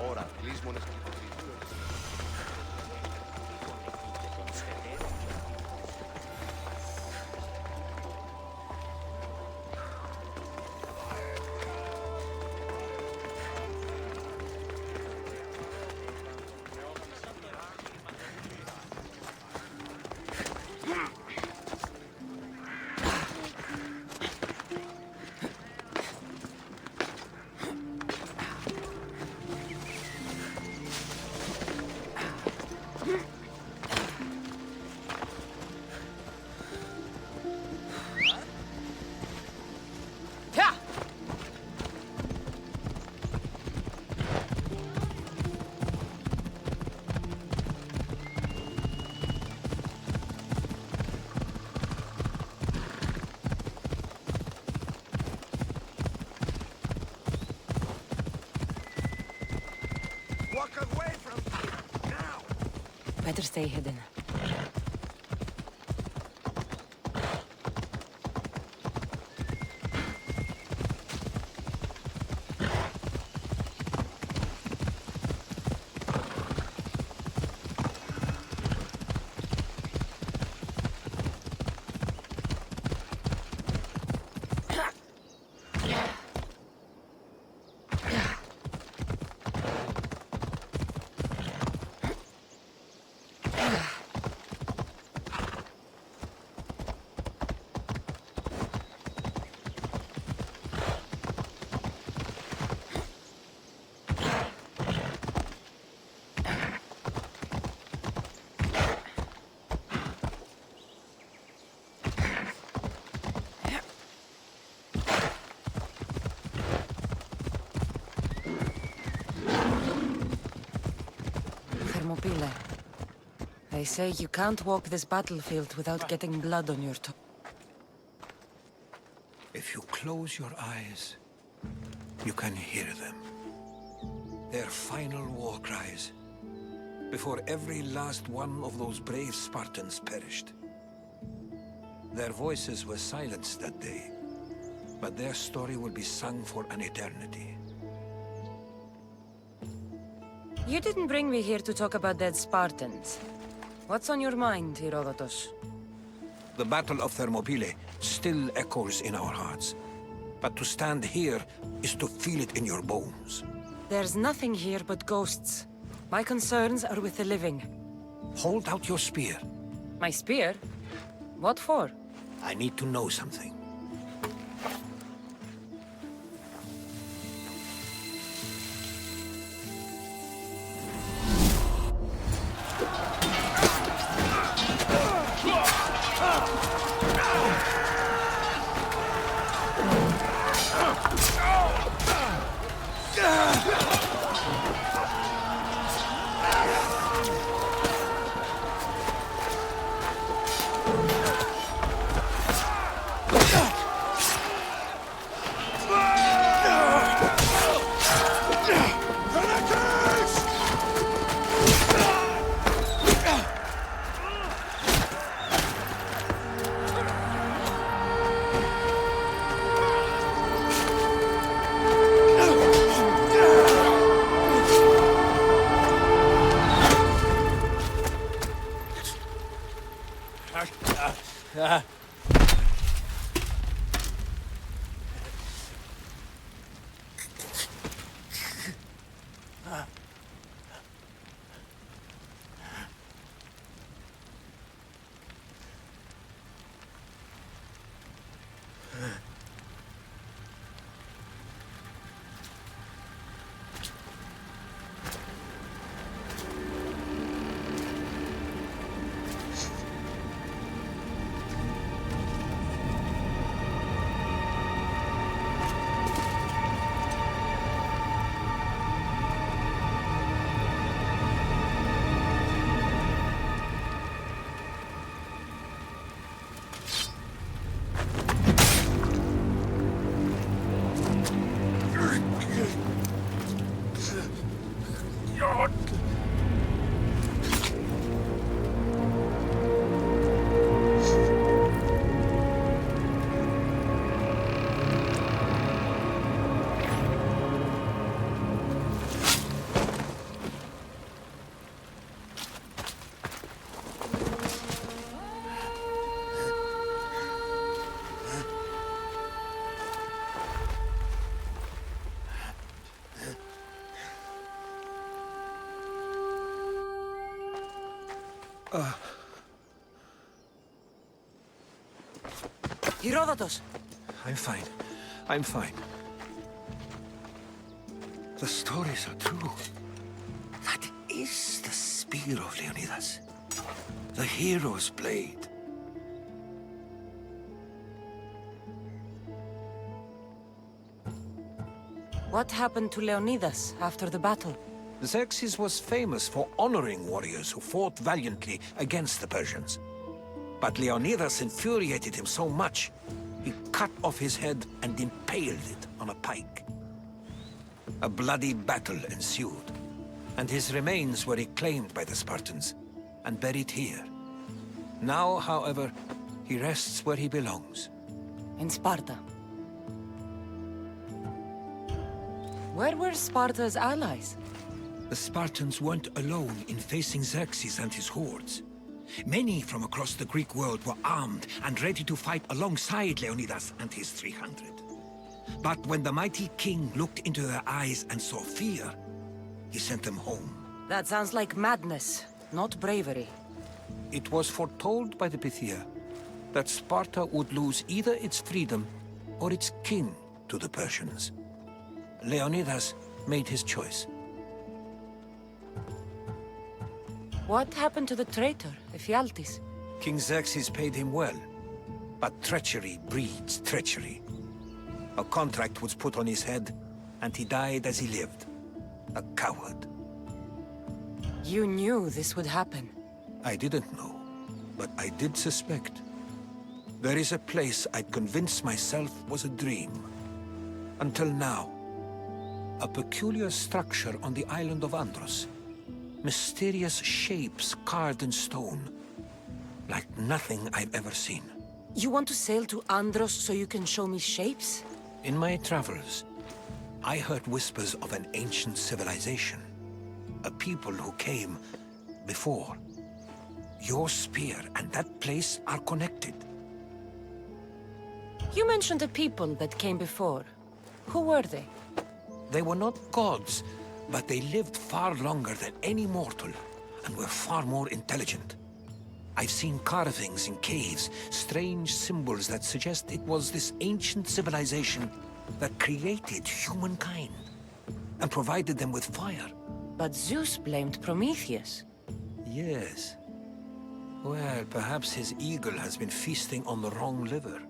Ora, κλείσμονες και Better stay hidden. They say you can't walk this battlefield without getting blood on your toe. If you close your eyes, you can hear them. Their final war cries, before every last one of those brave Spartans perished. Their voices were silenced that day, but their story will be sung for an eternity. You didn't bring me here to talk about dead Spartans. What's on your mind, Herodotus? The Battle of Thermopylae still echoes in our hearts. But to stand here is to feel it in your bones. There's nothing here but ghosts. My concerns are with the living. Hold out your spear. My spear? What for? I need to know something. Herodotus! I'm fine. I'm fine. The stories are true. That is the spear of Leonidas. The hero's blade. What happened to Leonidas after the battle? Xerxes was famous for honoring warriors who fought valiantly against the Persians. But Leonidas infuriated him so much, he cut off his head and impaled it on a pike. A bloody battle ensued, and his remains were reclaimed by the Spartans and buried here. Now, however, he rests where he belongs. In Sparta. Where were Sparta's allies? The Spartans weren't alone in facing Xerxes and his hordes. Many from across the Greek world were armed and ready to fight alongside Leonidas and his 300. But when the mighty king looked into their eyes and saw fear, he sent them home. That sounds like madness, not bravery. It was foretold by the Pythia that Sparta would lose either its freedom or its king to the Persians. Leonidas made his choice. What happened to the traitor, Ephialtes? King Xerxes paid him well, but treachery breeds treachery. A contract was put on his head, and he died as he lived. A coward. You knew this would happen. I didn't know, but I did suspect. There is a place I'd convinced myself was a dream. Until now. A peculiar structure on the island of Andros. Mysterious shapes carved in stone. Like nothing I've ever seen. You want to sail to Andros so you can show me shapes? In my travels, I heard whispers of an ancient civilization. A people who came before. Your spear and that place are connected. You mentioned a people that came before. Who were they? They were not gods, but they lived far longer than any mortal, and were far more intelligent. I've seen carvings in caves, strange symbols that suggest it was this ancient civilization that created humankind, and provided them with fire. But Zeus blamed Prometheus. Yes. Well, perhaps his eagle has been feasting on the wrong liver.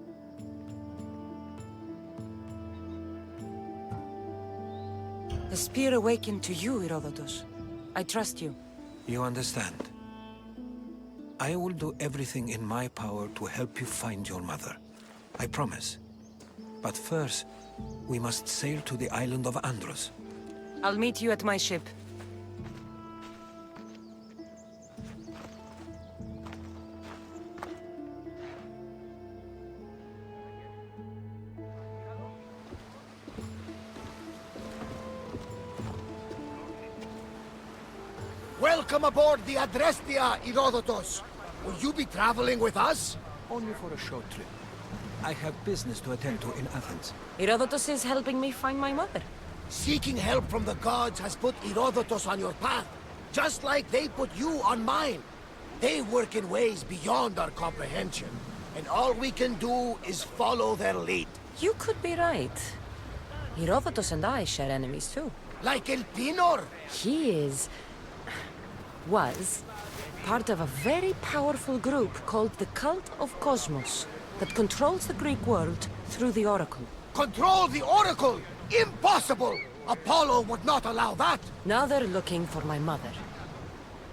The spear awakened to you, Herodotus. I trust you. You understand. I will do everything in my power to help you find your mother. I promise. But first, we must sail to the island of Andros. I'll meet you at my ship. Welcome aboard the Adrestia, Herodotus. Will you be traveling with us? Only for a short trip. I have business to attend to in Athens. Herodotus is helping me find my mother. Seeking help from the gods has put Herodotus on your path, just like they put you on mine. They work in ways beyond our comprehension, and all we can do is follow their lead. You could be right. Herodotus and I share enemies too. Like El Pinor. He was part of a very powerful group called the Cult of Cosmos that controls the Greek world through the Oracle. Control the Oracle! Impossible! Apollo would not allow that! Now they're looking for my mother.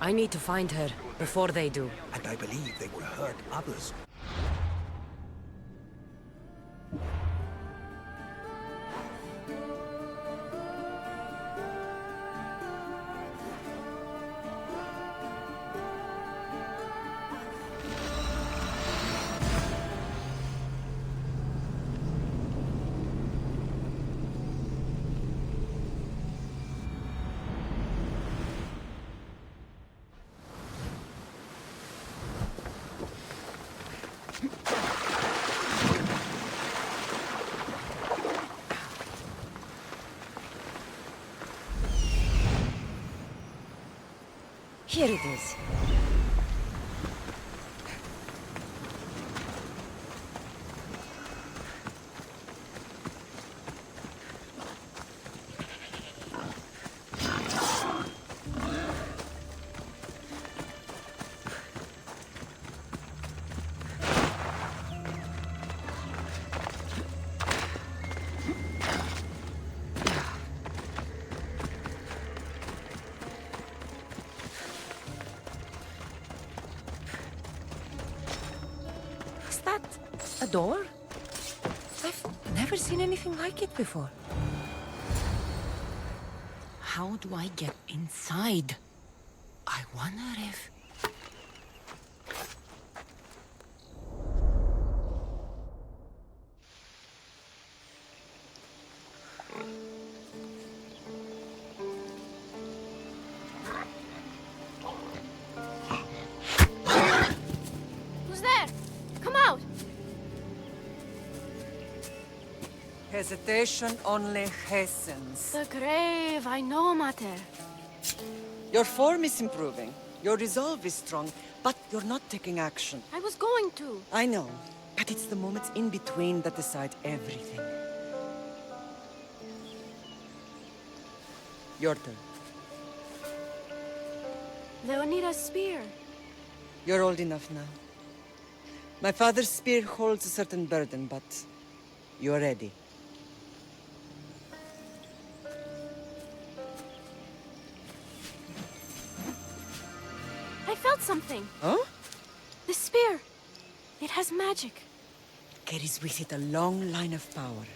I need to find her before they do. And I believe they will hurt others. Here it is. A door? I've never seen anything like it before. How do I get inside? I wonder if... Who's there? Come out! Hesitation only hastens. The grave, I know, Mater. Your form is improving. Your resolve is strong, but you're not taking action. I was going to. I know, but it's the moments in between that decide everything. Your turn. Leonida's spear. You're old enough now. My father's spear holds a certain burden, but you're ready. I felt something. Huh? The spear. It has magic. Carries with it a long line of power.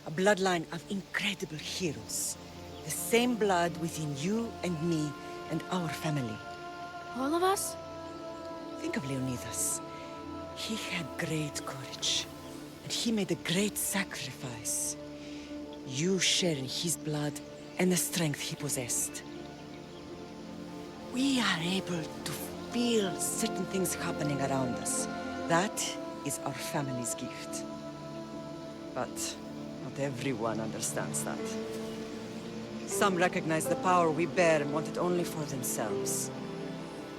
A bloodline of incredible heroes. The same blood within you and me and our family. All of us? Think of Leonidas. He had great courage. And he made a great sacrifice. You share in his blood and the strength he possessed. We are able to feel certain things happening around us. That is our family's gift. But not everyone understands that. Some recognize the power we bear and want it only for themselves.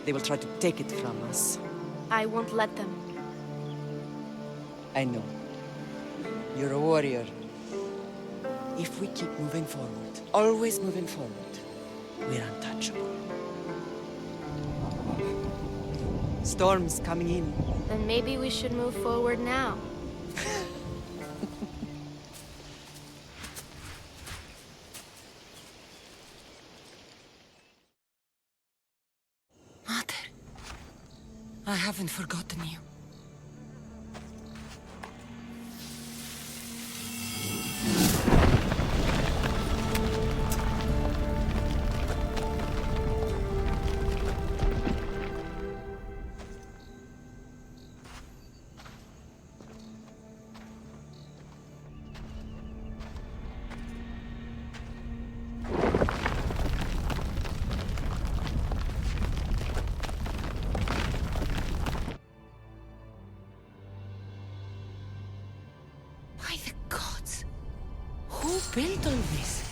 They will try to take it from us. I won't let them. I know. You're a warrior. If we keep moving forward, always moving forward, we're untouchable. Storm's coming in. Then maybe we should move forward now. Mater, I haven't forgotten you. By the gods! Who built all this?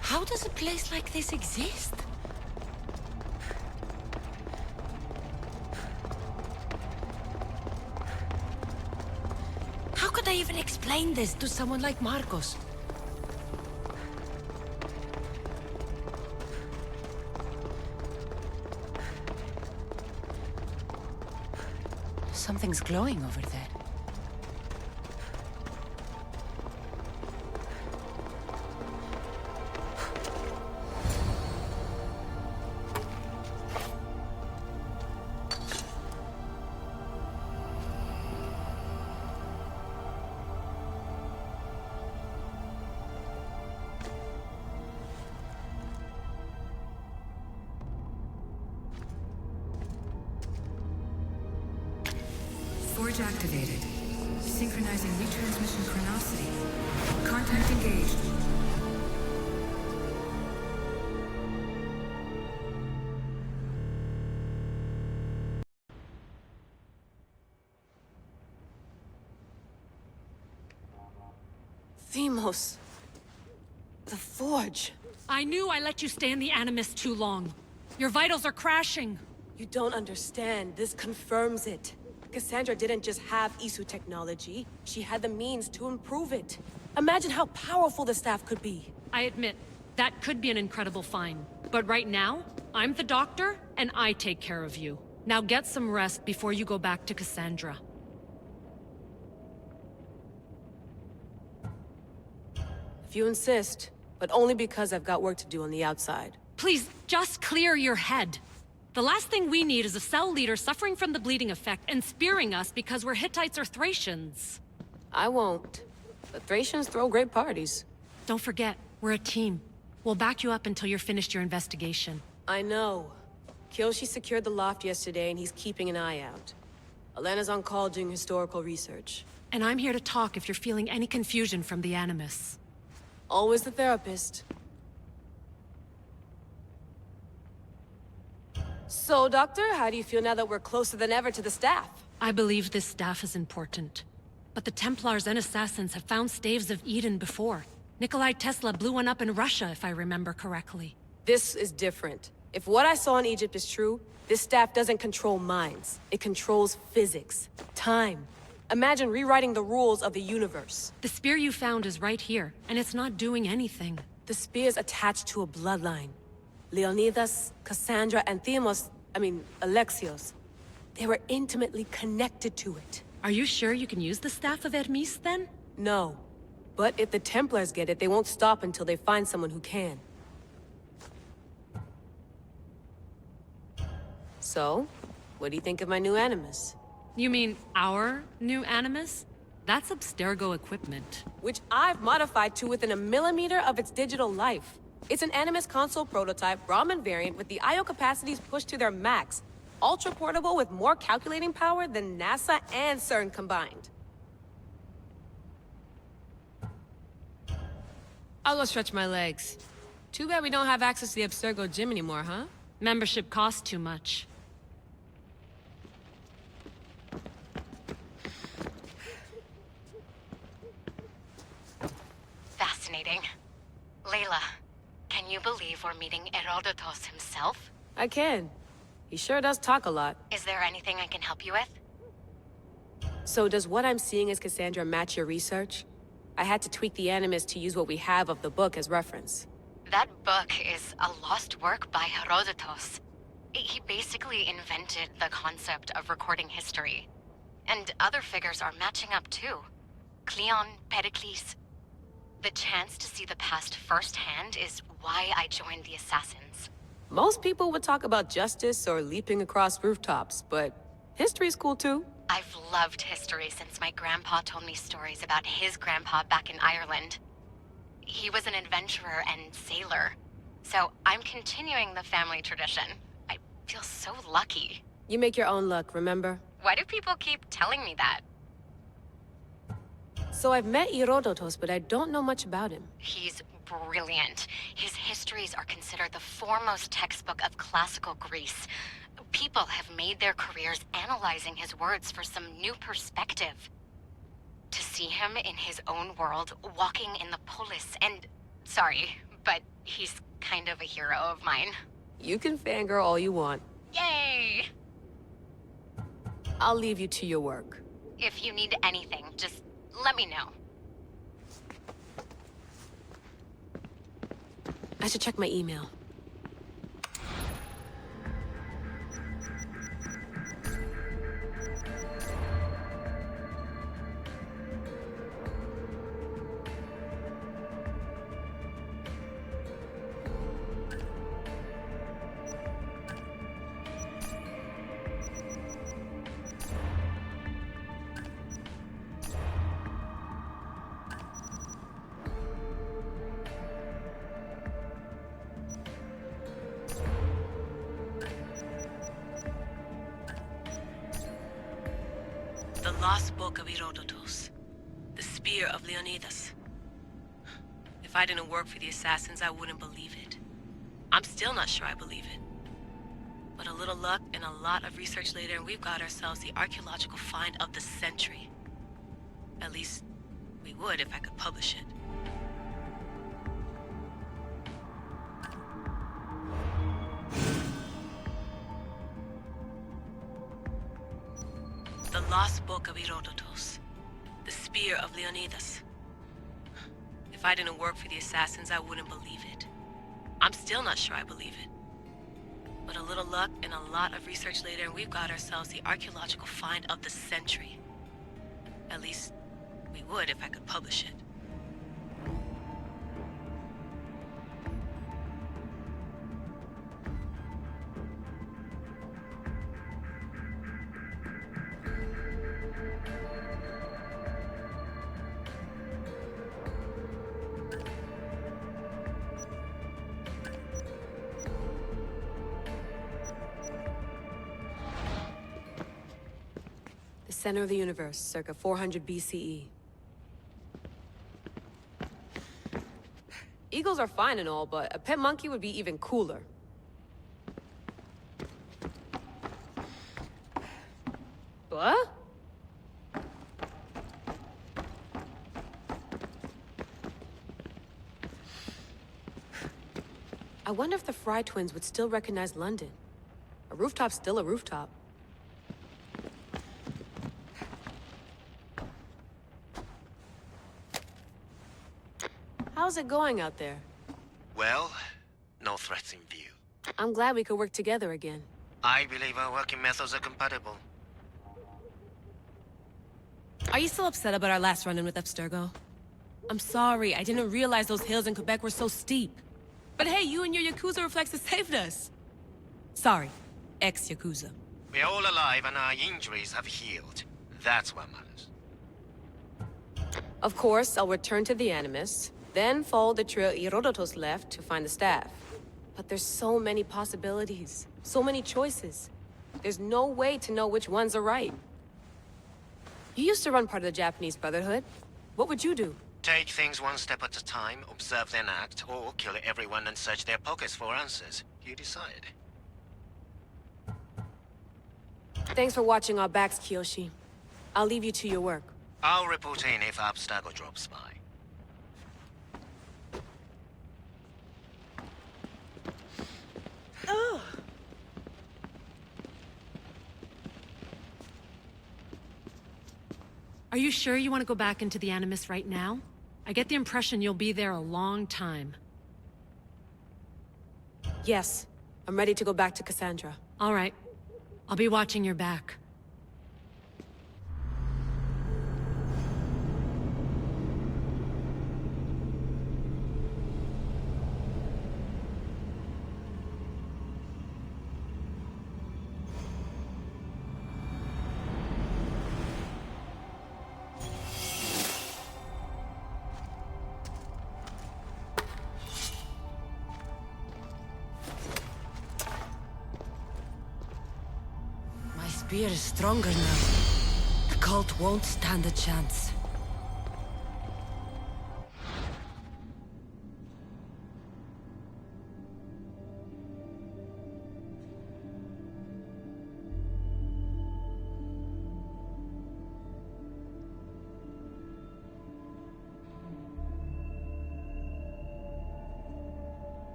How does a place like this exist? How could I even explain this to someone like Marcos? Something's glowing over there. Forge activated. Synchronizing retransmission chronicity. Contact engaged. Themos. The Forge. I knew I let you stay in the Animus too long. Your vitals are crashing. You don't understand. This confirms it. Cassandra didn't just have Isu technology. She had the means to improve it. Imagine how powerful the staff could be. I admit, that could be an incredible find. But right now, I'm the doctor, and I take care of you. Now get some rest before you go back to Cassandra. If you insist. but only because I've got work to do on the outside. Please, just clear your head. The last thing we need is a cell leader suffering from the bleeding effect and spearing us because we're Hittites or Thracians. I won't. The Thracians throw great parties. Don't forget, we're a team. We'll back you up until you're finished your investigation. I know. Kyoshi secured the loft yesterday and he's keeping an eye out. Elena's on call doing historical research. And I'm here to talk if you're feeling any confusion from the Animus. Always the therapist. So, Doctor, how do you feel now that we're closer than ever to the staff? I believe this staff is important. But the Templars and Assassins have found staves of Eden before. Nikolai Tesla blew one up in Russia, if I remember correctly. This is different. If what I saw in Egypt is true, this staff doesn't control minds. It controls physics, time. Imagine rewriting the rules of the universe. The spear you found is right here, and it's not doing anything. The spear's attached to a bloodline. Leonidas, Cassandra, and Alexios. They were intimately connected to it. Are you sure you can use the Staff of Hermes, then? No. But if the Templars get it, they won't stop until they find someone who can. So, what do you think of my new Animus? You mean our new Animus? That's Abstergo equipment. Which I've modified to within a millimeter of its digital life. It's an Animus console prototype, Brahmin variant with the I/O capacities pushed to their max. Ultra portable with more calculating power than NASA and CERN combined. I'll go stretch my legs. Too bad we don't have access to the Abstergo gym anymore, huh? Membership costs too much. Fascinating. Layla, can you believe we're meeting Herodotus himself? I can. He sure does talk a lot. Is there anything I can help you with? So does what I'm seeing as Cassandra match your research? I had to tweak the Animus to use what we have of the book as reference. That book is a lost work by Herodotus. He basically invented the concept of recording history. And other figures are matching up too. Cleon, Perikles. The chance to see the past firsthand is why I joined the Assassins. Most people would talk about justice or leaping across rooftops, but history's cool too. I've loved history since my grandpa told me stories about his grandpa back in Ireland. He was an adventurer and sailor, so I'm continuing the family tradition. I feel so lucky. You make your own luck, remember? Why do people keep telling me that? So I've met Herodotus, but I don't know much about him. He's brilliant. His histories are considered the foremost textbook of classical Greece. People have made their careers analyzing his words for some new perspective. To see him in his own world, walking in the polis, and... Sorry, but he's kind of a hero of mine. You can fangirl all you want. Yay! I'll leave you to your work. If you need anything, just let me know. I should check my email. The lost book of Herodotus. The spear of Leonidas. If I didn't work for the Assassins, I wouldn't believe it. I'm still not sure I believe it. But a little luck and a lot of research later, and we've got ourselves the archaeological find of the century. At least, we would if I could publish it. The lost book of Herodotus. The spear of Leonidas. If I didn't work for the Assassins, I wouldn't believe it. I'm still not sure I believe it. But a little luck and a lot of research later, and we've got ourselves the archaeological find of the century. At least, we would if I could publish it. Center of the universe, circa 400 BCE. Eagles are fine and all, but a pet monkey would be even cooler. What? I wonder if the Fry twins would still recognize London. A rooftop's still a rooftop. How's it going out there? Well, no threats in view. I'm glad we could work together again. I believe our working methods are compatible. Are you still upset about our last run-in with Abstergo? I'm sorry, I didn't realize those hills in Quebec were so steep. But hey, you and your Yakuza reflexes saved us. Sorry, ex-Yakuza. We're all alive and our injuries have healed. That's what matters. Of course, I'll return to the Animus, then follow the trail Herodotus left to find the staff. But there's so many possibilities, so many choices. There's no way to know which ones are right. You used to run part of the Japanese Brotherhood. What would you do? Take things one step at a time, observe then act, or kill everyone and search their pockets for answers. You decide. Thanks for watching our backs, Kiyoshi. I'll leave you to your work. I'll report in if Abstergo drops by. Are you sure you want to go back into the Animus right now? I get the impression you'll be there a long time. Yes, I'm ready to go back to Cassandra. All right. I'll be watching your back. The spear is stronger now. The cult won't stand a chance.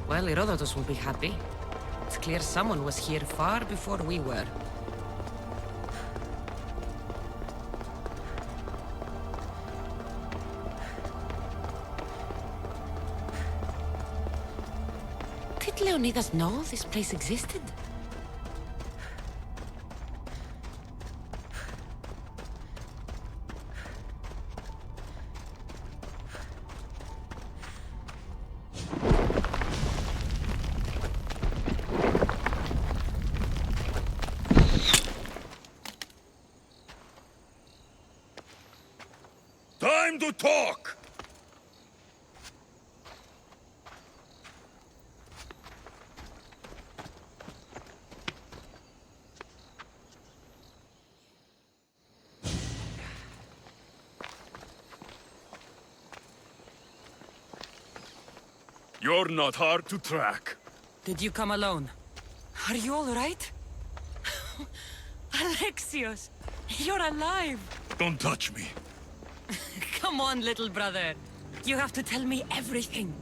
Well, Herodotus will be happy. It's clear someone was here far before we were. Did Leonidas know this place existed? Time to talk! You're not hard to track. Did you come alone? Are you all right? Alexios, you're alive! Don't touch me. Come on, little brother. You have to tell me everything.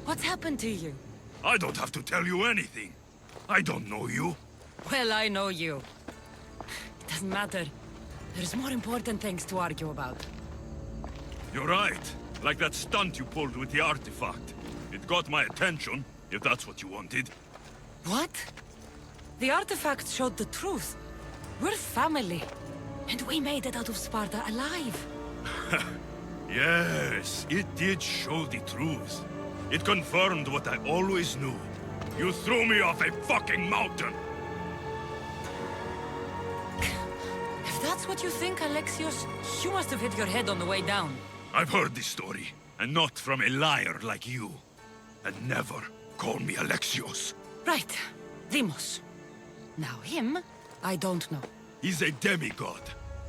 What's happened to you? I don't have to tell you anything. I don't know you. Well, I know you. It doesn't matter. There's more important things to argue about. You're right. Like that stunt you pulled with the artifact. It got my attention, if that's what you wanted. What? The artifact showed the truth. We're family. And we made it out of Sparta alive. Yes, it did show the truth. It confirmed what I always knew. You threw me off a fucking mountain! If that's what you think, Alexios? You must have hit your head on the way down. I've heard this story, and not from a liar like you. And never call me Alexios. Right. Demos. Now him, I don't know. He's a demigod,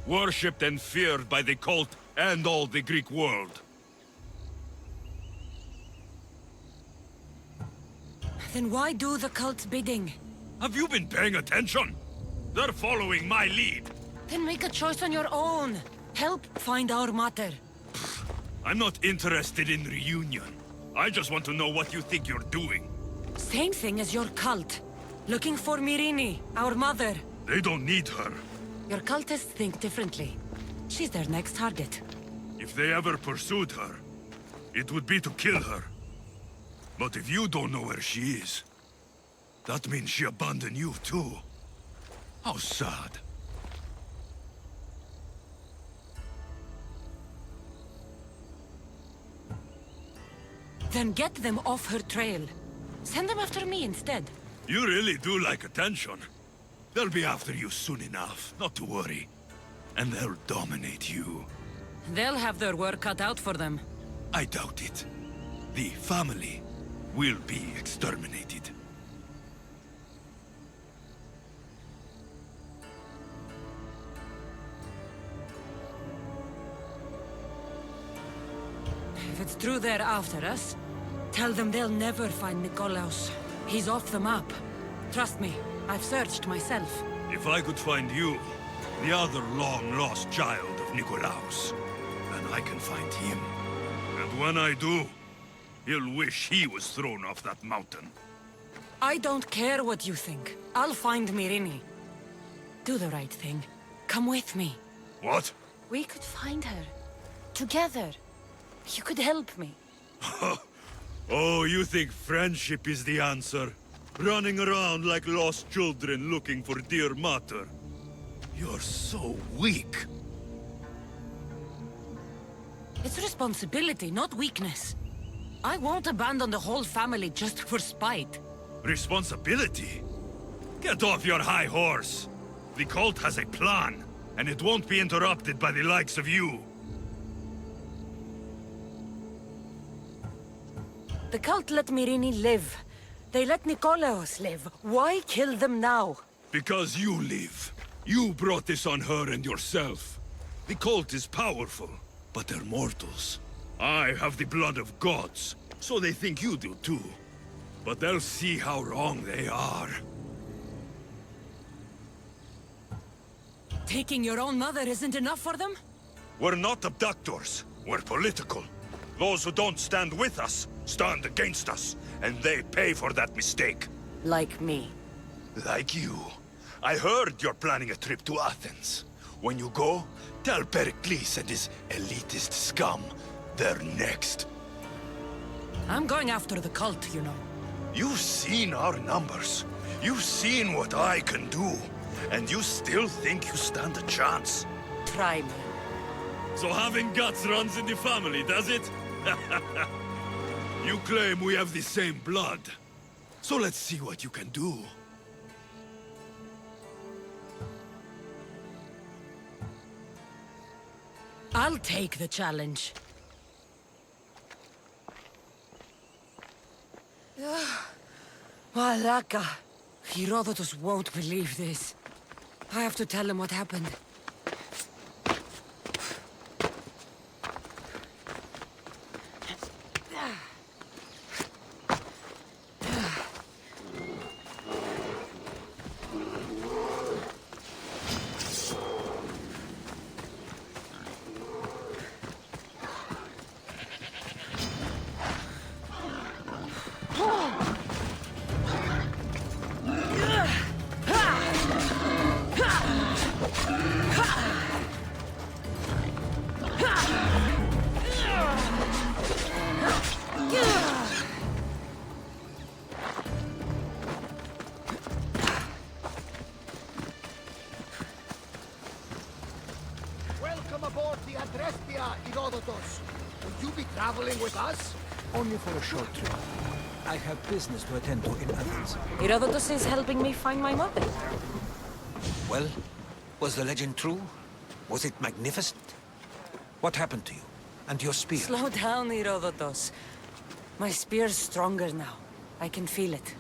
worshipped and feared by the cult and all the Greek world. Then why do the cult's bidding? Have you been paying attention? They're following my lead. Then make a choice on your own. Help find our mater. I'm not interested in reunion. I just want to know what you think you're doing. Same thing as your cult. Looking for Myrrine, our mother. They don't need her. Your cultists think differently. She's their next target. If they ever pursued her, it would be to kill her. But if you don't know where she is, that means she abandoned you too. How sad. Then get them off her trail. Send them after me instead. You really do like attention. They'll be after you soon enough, not to worry. And they'll dominate you. They'll have their work cut out for them. I doubt it. The family will be exterminated. If it's true they're after us, tell them they'll never find Nikolaos. He's off the map. Trust me, I've searched myself. If I could find you, the other long-lost child of Nikolaos, then I can find him. And when I do, he'll wish he was thrown off that mountain. I don't care what you think. I'll find Myrrine. Do the right thing. Come with me. What? We could find her. Together. You could help me. Oh, you think friendship is the answer? Running around like lost children looking for dear mater. You're so weak. It's responsibility, not weakness. I won't abandon the whole family just for spite. Responsibility? Get off your high horse. The cult has a plan, and it won't be interrupted by the likes of you. The cult let Myrrine live. They let Nikolaos live. Why kill them now? Because you live. You brought this on her and yourself. The cult is powerful, but they're mortals. I have the blood of gods, so they think you do too. But they'll see how wrong they are. Taking your own mother isn't enough for them? We're not abductors. We're political. Those who don't stand with us, stand against us, and they pay for that mistake. Like me. Like you. I heard you're planning a trip to Athens. When you go, tell Perikles and his elitist scum they're next. I'm going after the cult, you know. You've seen our numbers. You've seen what I can do. And you still think you stand a chance? Try me. So having guts runs in the family, does it? You claim we have the same blood. So let's see what you can do. I'll take the challenge. Malaka. Herodotus won't believe this. I have to tell him what happened. Welcome aboard the Adrestia, Herodotus. Will you be traveling with us? Only for a short trip. I have business to attend to in Athens. Herodotus is helping me find my mother. Well, was the legend true? Was it magnificent? What happened to you? And your spear? Slow down, Herodotus. My spear's stronger now. I can feel it.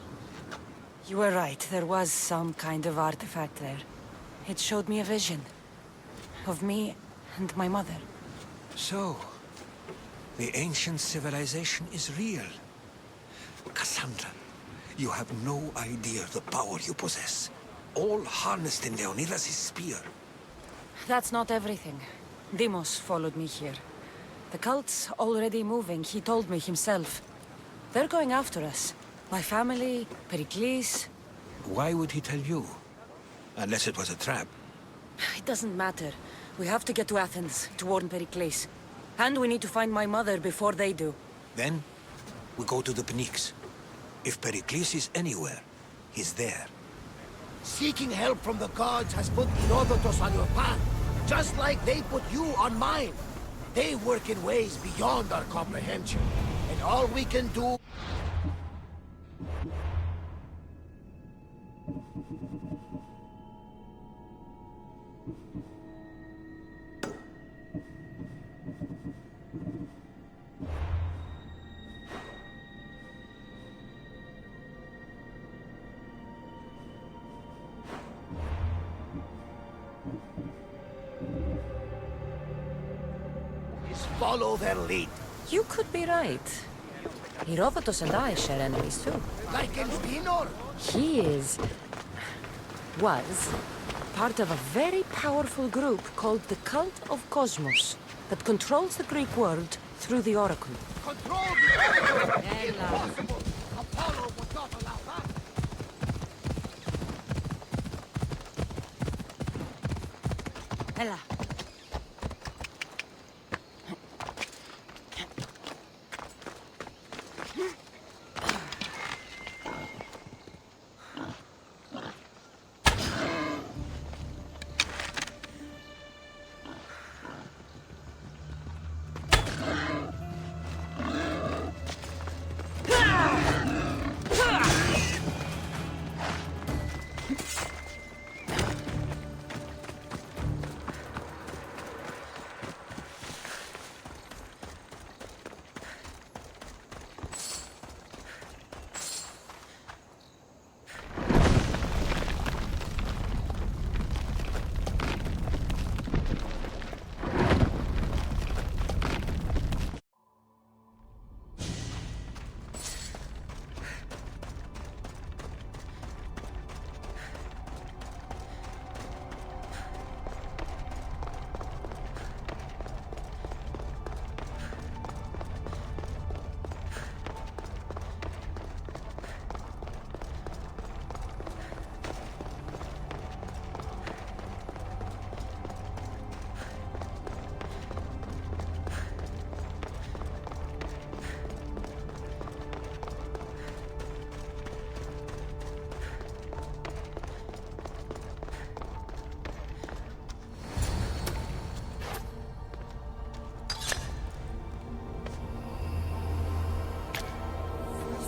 You were right, there was some kind of artifact there. It showed me a vision. Of me and my mother. So, the ancient civilization is real. Cassandra, you have no idea the power you possess. All harnessed in Leonidas' spear. That's not everything. Deimos followed me here. The cult's already moving, he told me himself. They're going after us. My family, Perikles. Why would he tell you? Unless it was a trap. It doesn't matter. We have to get to Athens to warn Perikles. And we need to find my mother before they do. Then, we go to the Pnyx. If Perikles is anywhere, he's there. Seeking help from the gods has put Herodotus on your path, just like they put you on mine. They work in ways beyond our comprehension, and all we can do... follow their lead. You could be right. Herodotus and I share enemies too. Like Elfinor? He was part of a very powerful group called the Cult of Cosmos that controls the Greek world through the Oracle. Control the Oracle! Impossible! Apollo would not allow that! Ella.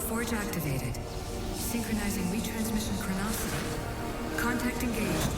Forge activated. Synchronizing retransmission chronicity. Contact engaged.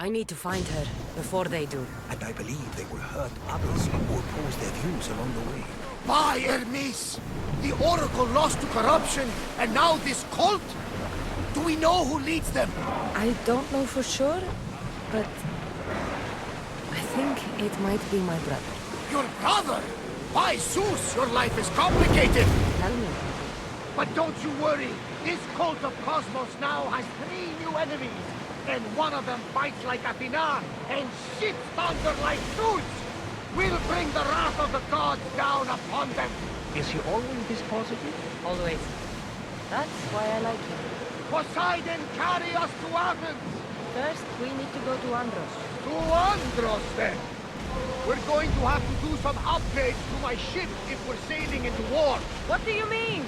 I need to find her before they do. And I believe they will hurt others who oppose their views along the way. By Hermes! The Oracle lost to corruption, and now this cult? Do we know who leads them? I don't know for sure, but I think it might be my brother. Your brother? By Zeus, your life is complicated! Tell me. But don't you worry. This cult of Cosmos now has 3 new enemies. And one of them fights like Athena and shits thunder like Zeus! We'll bring the wrath of the gods down upon them! Is he always this positive? Always. That's why I like him. Poseidon, carry us to Athens! First, we need to go to Andros. To Andros, then! We're going to have to do some upgrades to my ship if we're sailing into war. What do you mean?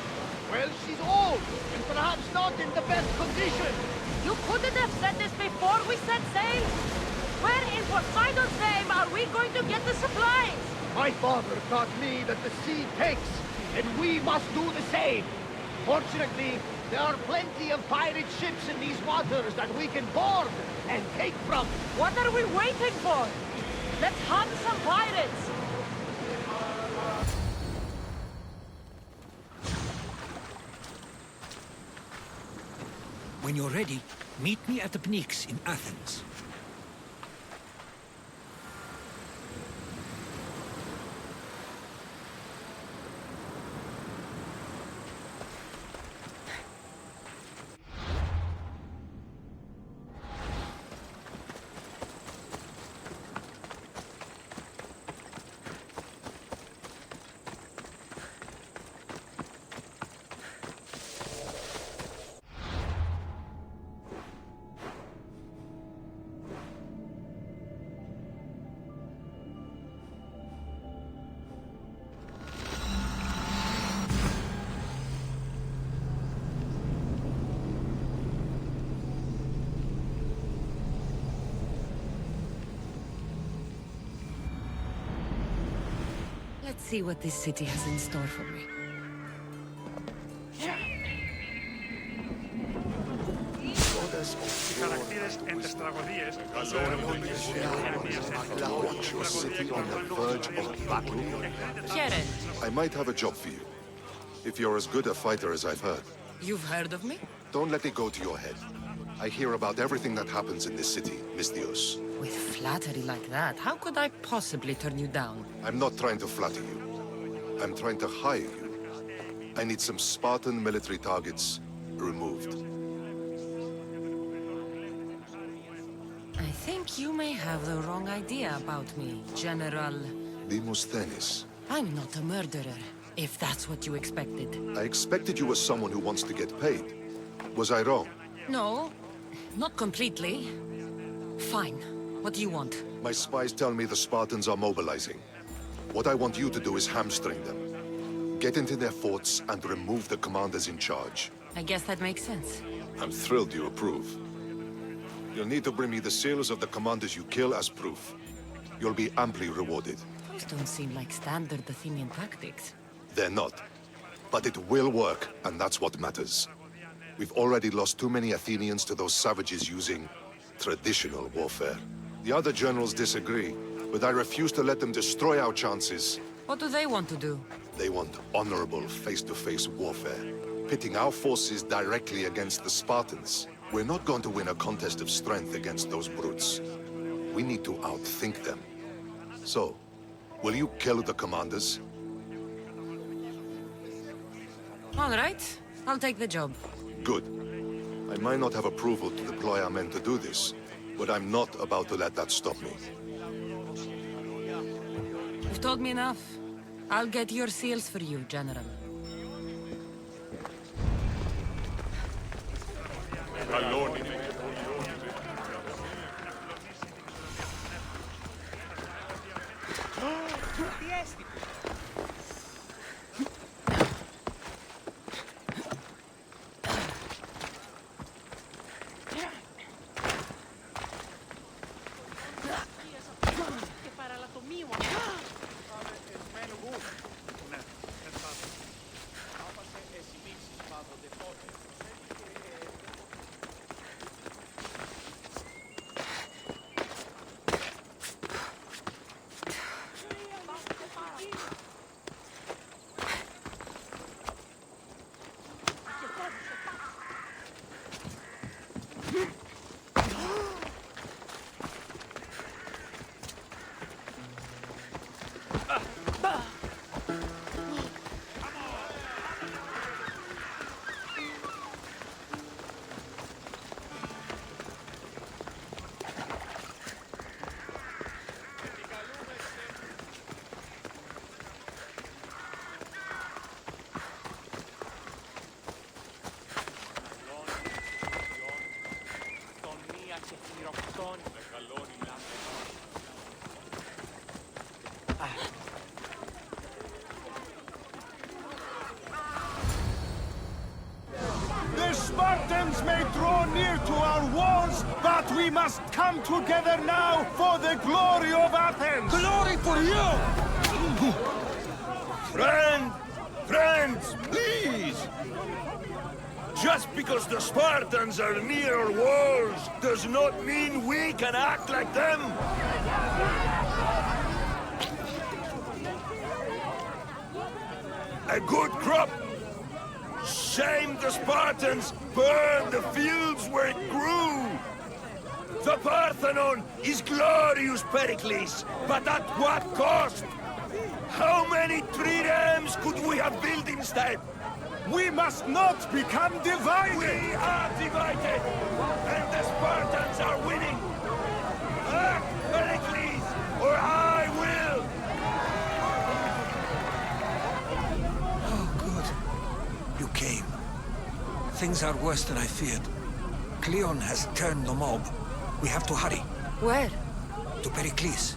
Well, she's old, and perhaps not in the best condition. You couldn't have said this before we set sail? Where in Poseidon's name are we going to get the supplies? My father taught me that the sea takes, and we must do the same. Fortunately, there are plenty of pirate ships in these waters that we can board and take from. What are we waiting for? Let's hunt some pirates! When you're ready, meet me at the Pnyx in Athens. Let's see what this city has in store for me. Watch your city on the verge of battle. I might have a job for you. If you're as good a fighter as I've heard. You've heard of me? Don't let it go to your head. I hear about everything that happens in this city, Mystios. With flattery like that, how could I possibly turn you down? I'm not trying to flatter you. I'm trying to hire you. I need some Spartan military targets removed. I think you may have the wrong idea about me, General. Demosthenes. I'm not a murderer, if that's what you expected. I expected you as someone who wants to get paid. Was I wrong? No, not completely. Fine. What do you want? My spies tell me the Spartans are mobilizing. What I want you to do is hamstring them. Get into their forts and remove the commanders in charge. I guess that makes sense. I'm thrilled you approve. You'll need to bring me the seals of the commanders you kill as proof. You'll be amply rewarded. Those don't seem like standard Athenian tactics. They're not. But it will work, and that's what matters. We've already lost too many Athenians to those savages using traditional warfare. The other generals disagree, but I refuse to let them destroy our chances. What do they want to do? They want honorable face-to-face warfare, pitting our forces directly against the Spartans. We're not going to win a contest of strength against those brutes. We need to outthink them. So, will you kill the commanders? All right, I'll take the job. Good. I might not have approval to deploy our men to do this, but I'm not about to let that stop me. You've told me enough. I'll get your seals for you, General. The Spartans may draw near to our walls, but we must come together now for the glory of Athens! Glory for you! Friends, please! Just because the Spartans are near our walls does not mean we can act like them! A good crop! Shame the Spartans burned the fields where it grew! The Parthenon is glorious, Perikles, but at what cost? How many triremes could we have built instead? We must not become divided! We are divided! And the Spartans are winning! Act, Perikles, or I will! Oh, good. You came. Things are worse than I feared. Cleon has turned the mob. We have to hurry. Where? To Perikles.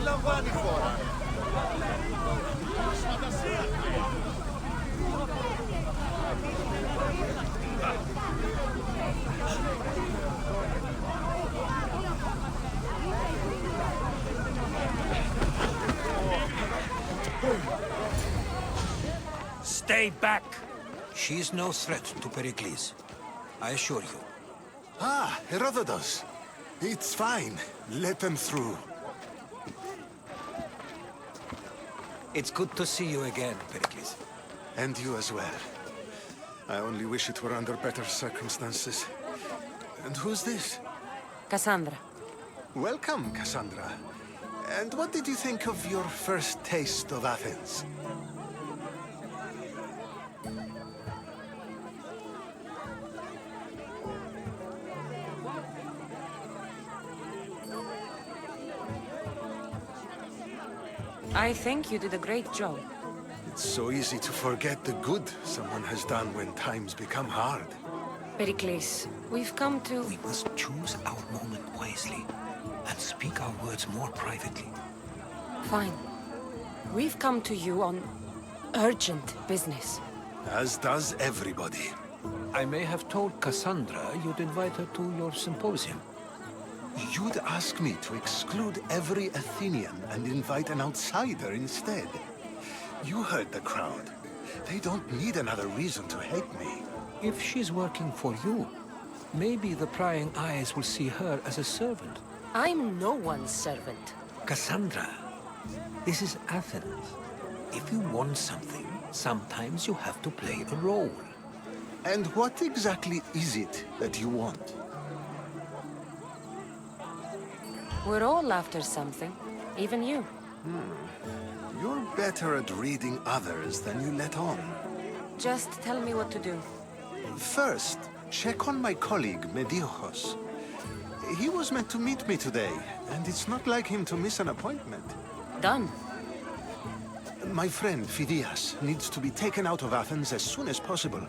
Λαμβάνει χώρα. Stay back! She's no threat to Perikles. I assure you. Ah, Herodotus. It's fine. Let them through. It's good to see you again, Perikles. And you as well. I only wish it were under better circumstances. And who's this? Cassandra. Welcome, Cassandra. And what did you think of your first taste of Athens? I think you did a great job. It's so easy to forget the good someone has done when times become hard. Perikles, we've come to... We must choose our moment wisely and speak our words more privately. Fine. We've come to you on urgent business. As does everybody. I may have told Cassandra you'd invite her to your symposium. You'd ask me to exclude every Athenian and invite an outsider instead. You heard the crowd. They don't need another reason to hate me. If she's working for you, maybe the prying eyes will see her as a servant. I'm no one's servant. Cassandra, this is Athens. If you want something, sometimes you have to play a role. And what exactly is it that you want? We're all after something, even you. You're better at reading others than you let on. Just tell me what to do. First, check on my colleague, Mediochos. He was meant to meet me today, and it's not like him to miss an appointment. Done. My friend, Phidias, needs to be taken out of Athens as soon as possible.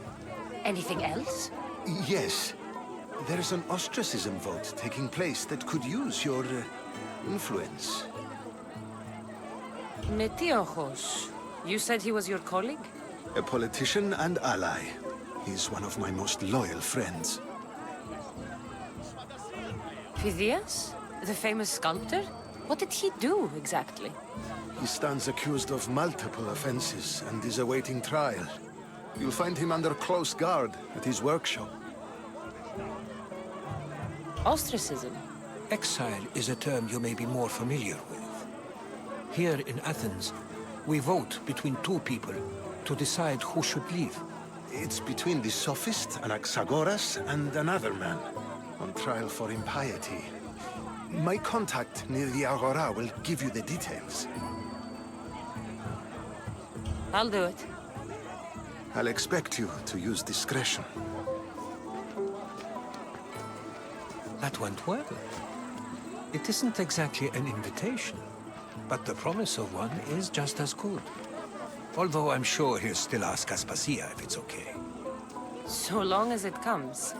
Anything else? Yes. There's an ostracism vote taking place that could use your influence. Metiochos. You said he was your colleague? A politician and ally. He's one of my most loyal friends. Phidias? The famous sculptor? What did he do, exactly? He stands accused of multiple offenses and is awaiting trial. You'll find him under close guard at his workshop. Ostracism? Exile is a term you may be more familiar with. Here in Athens, we vote between two people to decide who should leave. It's between the sophist, Anaxagoras, and another man, on trial for impiety. My contact near the Agora will give you the details. I'll do it. I'll expect you to use discretion. That went well. It isn't exactly an invitation, but the promise of one is just as good. Although I'm sure he'll still ask Aspasia if it's okay. So long as it comes.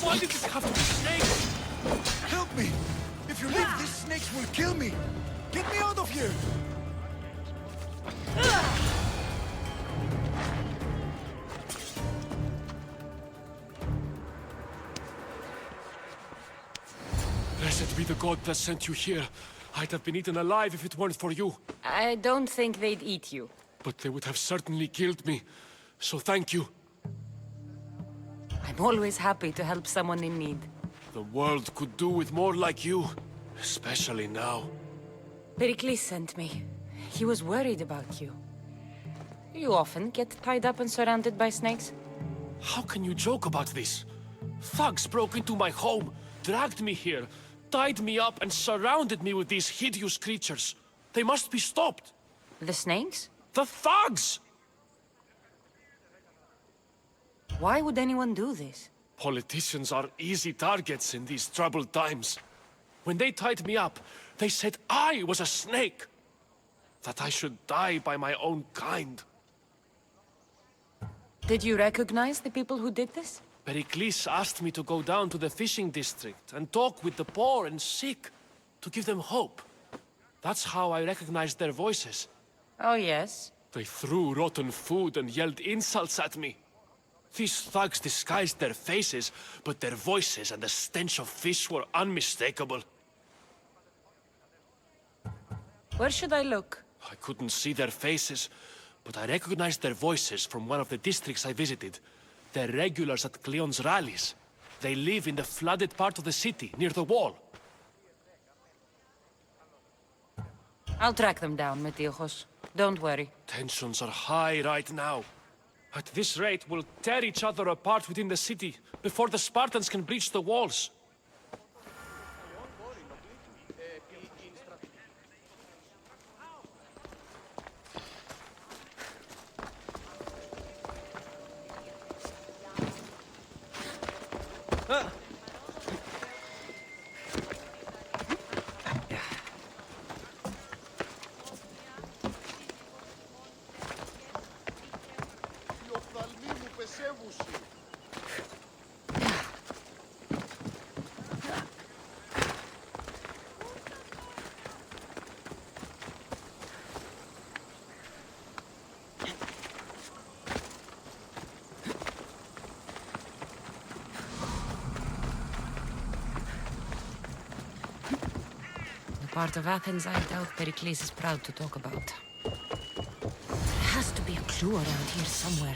Why did this have to be snakes? Help me! If you leave, these snakes will kill me! Get me out of here! Blessed be the god that sent you here. I'd have been eaten alive if it weren't for you. I don't think they'd eat you. But they would have certainly killed me. So thank you. I'm always happy to help someone in need. The world could do with more like you. Especially now. Perikles sent me. He was worried about you. You often get tied up and surrounded by snakes? How can you joke about this? Thugs broke into my home, dragged me here, tied me up and surrounded me with these hideous creatures. They must be stopped. The snakes? The thugs! Why would anyone do this? Politicians are easy targets in these troubled times. When they tied me up, they said I was a snake. That I should die by my own kind. Did you recognize the people who did this? Perikles asked me to go down to the fishing district and talk with the poor and sick, to give them hope. That's how I recognized their voices. Oh, yes? They threw rotten food and yelled insults at me. These thugs disguised their faces, but their voices and the stench of fish were unmistakable. Where should I look? I couldn't see their faces, but I recognized their voices from one of the districts I visited. They're regulars at Cleon's rallies. They live in the flooded part of the city, near the wall. I'll track them down, Metiojos. Don't worry. Tensions are high right now. At this rate, we'll tear each other apart within the city, before the Spartans can breach the walls. Part of Athens I doubt Perikles is proud to talk about. There has to be a clue around here somewhere.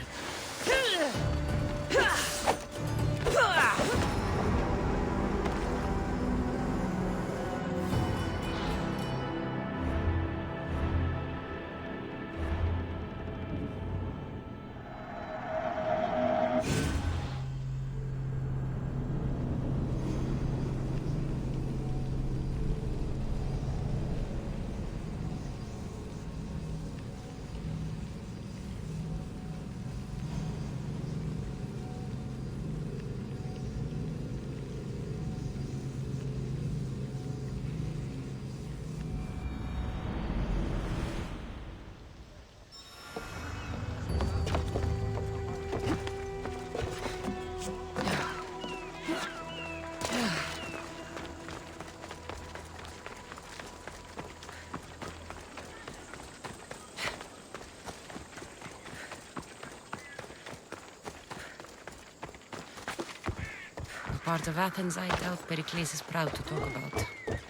part of Athens I doubt Perikles is proud to talk about. There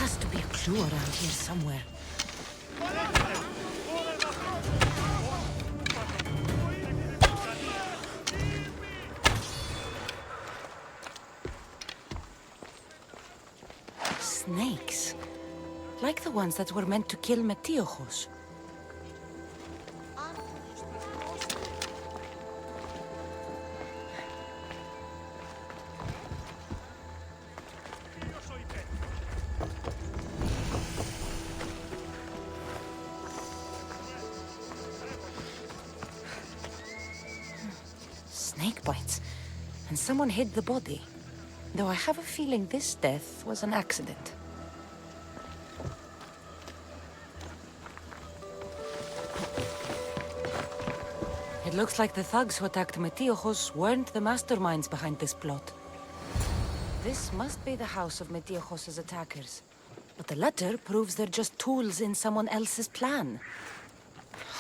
has to be a clue around here somewhere. Snakes. Like the ones that were meant to kill Metiochos. Snake bites. And someone hid the body. Though I have a feeling this death was an accident. It looks like the thugs who attacked Metiochos weren't the masterminds behind this plot. This must be the house of Metiochos' attackers. But the letter proves they're just tools in someone else's plan.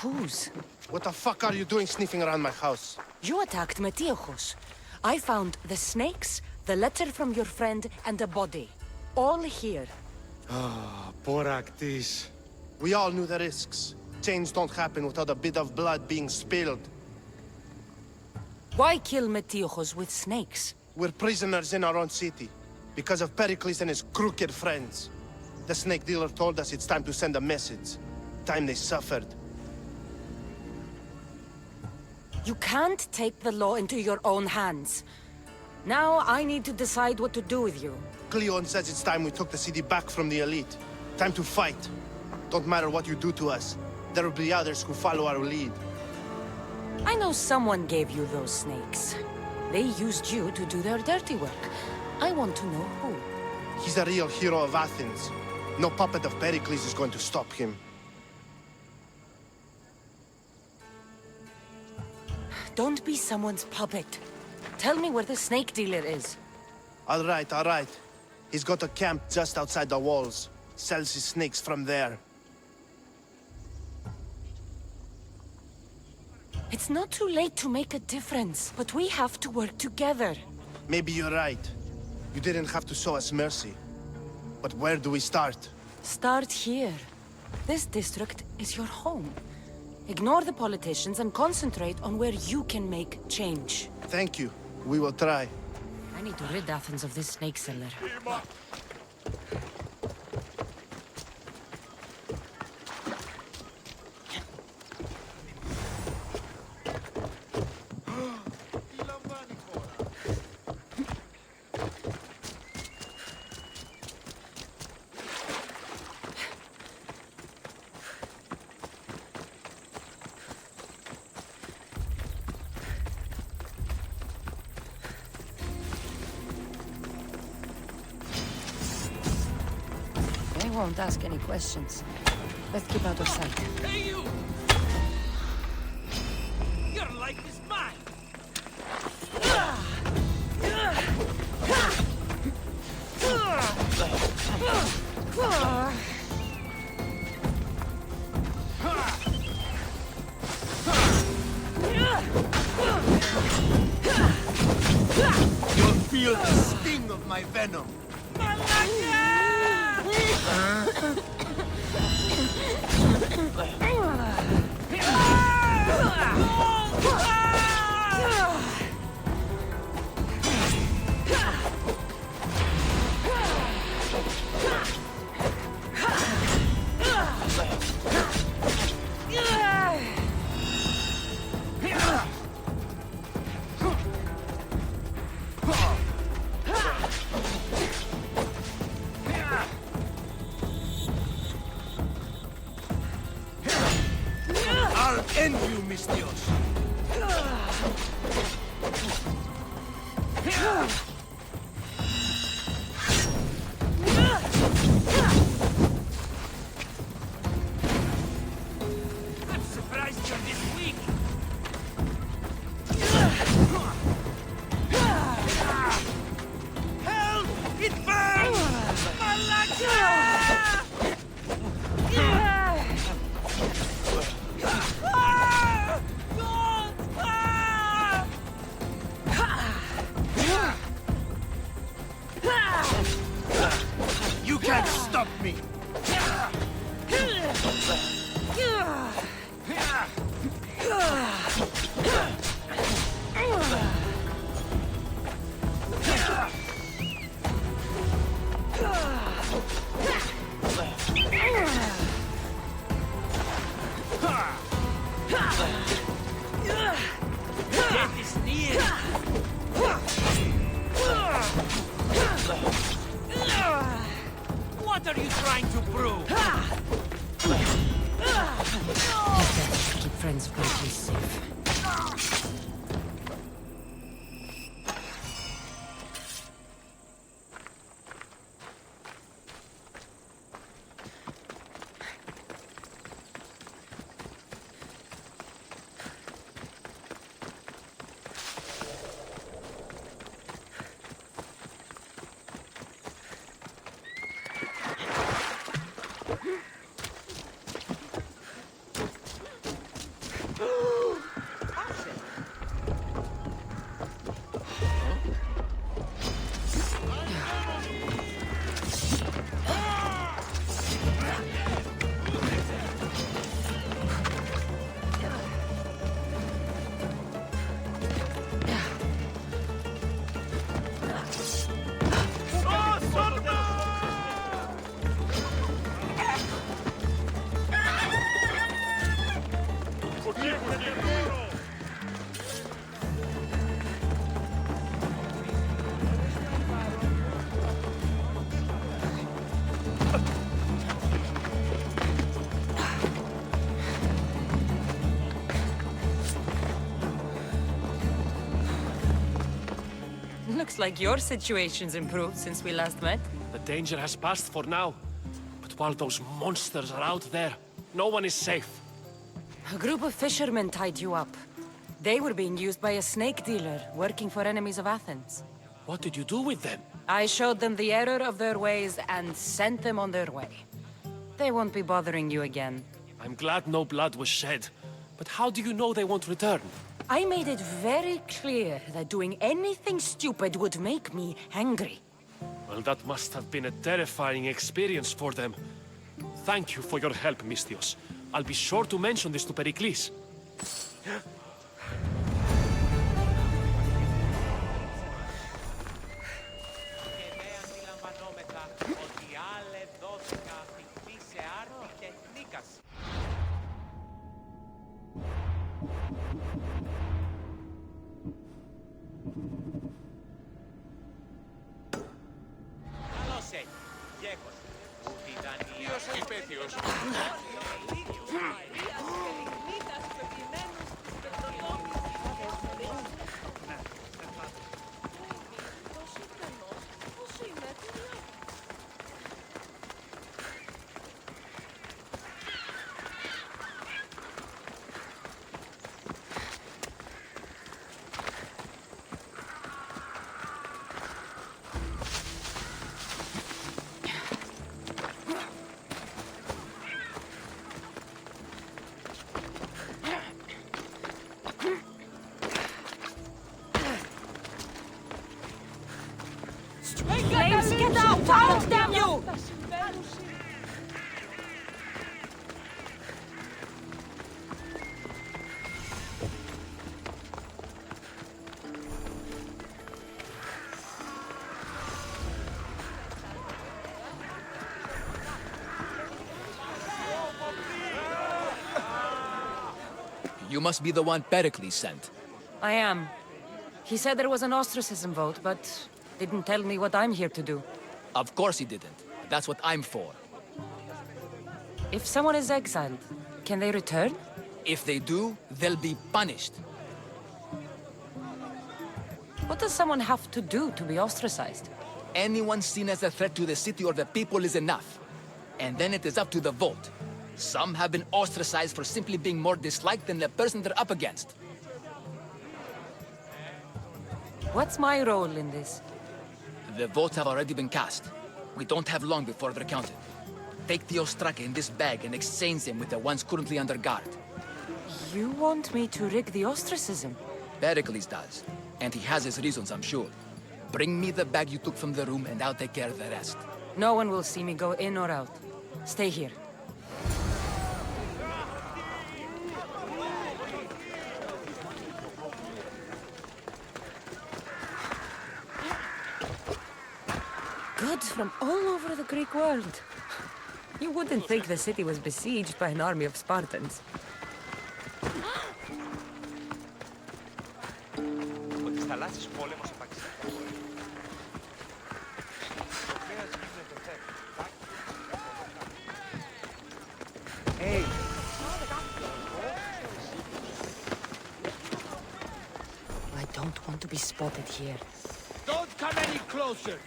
Whose? What the fuck are you doing sniffing around my house? You attacked Metiochos. I found the snakes, the letter from your friend, and a body. All here. Perikles. We all knew the risks. Change don't happen without a bit of blood being spilled. Why kill Metiochos with snakes? We're prisoners in our own city, because of Perikles and his crooked friends. The snake dealer told us it's time to send a message. Time they suffered. You can't take the law into your own hands. Now I need to decide what to do with you. Cleon says it's time we took the city back from the elite. Time to fight. Don't matter what you do to us. There will be others who follow our lead. I know someone gave you those snakes. They used you to do their dirty work. I want to know who. He's a real hero of Athens. No puppet of Perikles is going to stop him. Don't be someone's puppet. Tell me where the snake dealer is. All right. He's got a camp just outside the walls. Sells his snakes from there. It's not too late to make a difference, but we have to work together. Maybe you're right. You didn't have to show us mercy. But where do we start? Start here. This district is your home. Ignore the politicians and concentrate on where you can make change. Thank you. We will try. I need to rid Athens of this snake seller. They won't ask any questions. Let's keep out of sight. Hey, you! Your life is mine! You'll feel the sting of my venom. I'll end you, Mistios. I'm surprised you're this weak! Help! It burns! Looks like your situation's improved since we last met. The danger has passed for now. But while those monsters are out there, no one is safe. A group of fishermen tied you up. They were being used by a snake dealer working for enemies of Athens. What did you do with them? I showed them the error of their ways and sent them on their way. They won't be bothering you again. I'm glad no blood was shed. But how do you know they won't return? I made it very clear that doing anything stupid would make me angry. Well, that must have been a terrifying experience for them. Thank you for your help, Misthios. I'll be sure to mention this to Perikles. Slaves, get out! Out, damn you! You must be the one Perikles sent. I am. He said there was an ostracism vote, but didn't tell me what I'm here to do. Of course he didn't. That's what I'm for. If someone is exiled, can they return? If they do, they'll be punished. What does someone have to do to be ostracized? Anyone seen as a threat to the city or the people is enough. And then it is up to the vote. Some have been ostracized for simply being more disliked than the person they're up against. What's my role in this? The votes have already been cast. We don't have long before they're counted. Take the Ostraka in this bag and exchange them with the ones currently under guard. You want me to rig the ostracism? Perikles does. And he has his reasons, I'm sure. Bring me the bag you took from the room and I'll take care of the rest. No one will see me go in or out. Stay here. Goods from all over the Greek world. You wouldn't think the city was besieged by an army of Spartans. Hey. I don't want to be spotted here. Don't come any closer!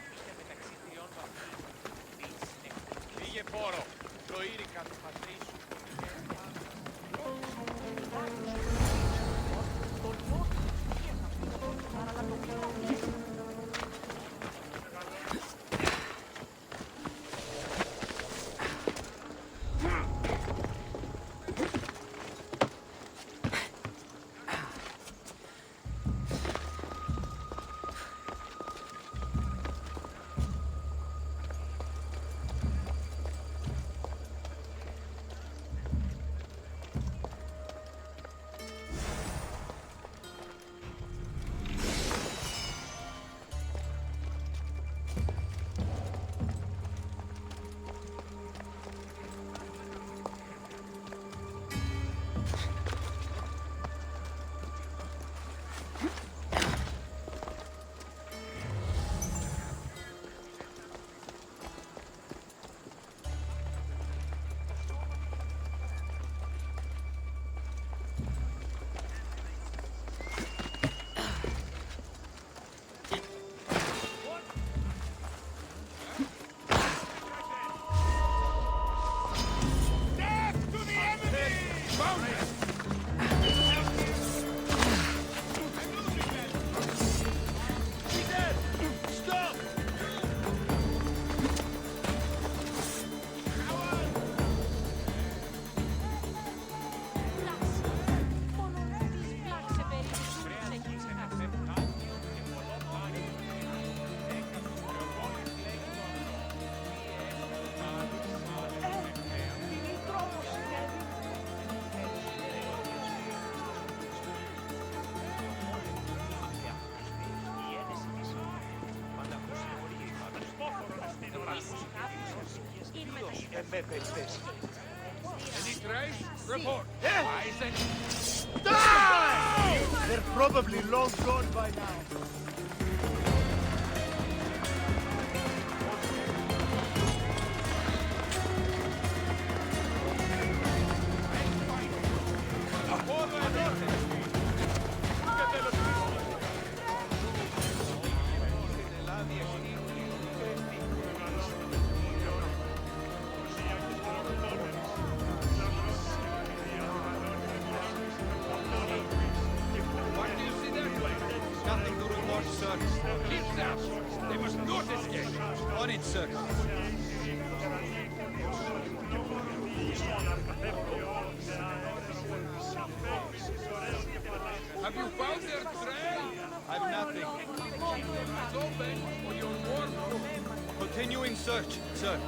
Any trace? Report. Eyes and... Die! They're probably long gone by now. Have you found their trail? I've nothing. It's open for your war. Continuing search, sir.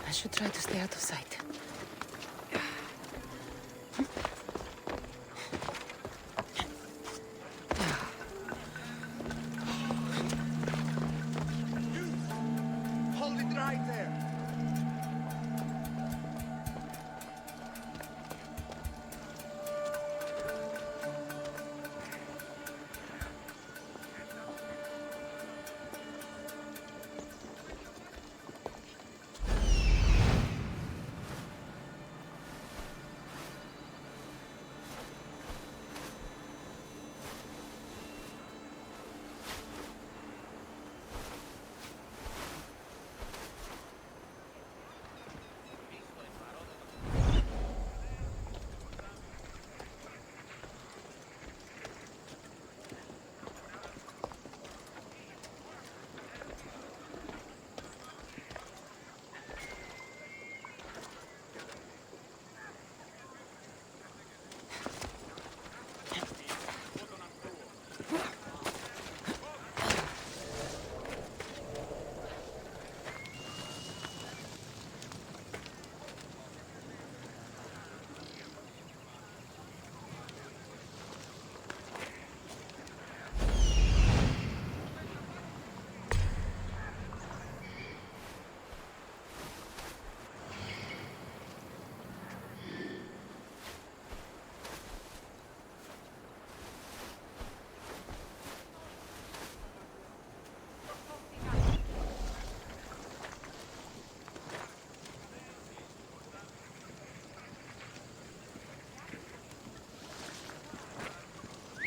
I should try to stay out of sight. Hold it right there.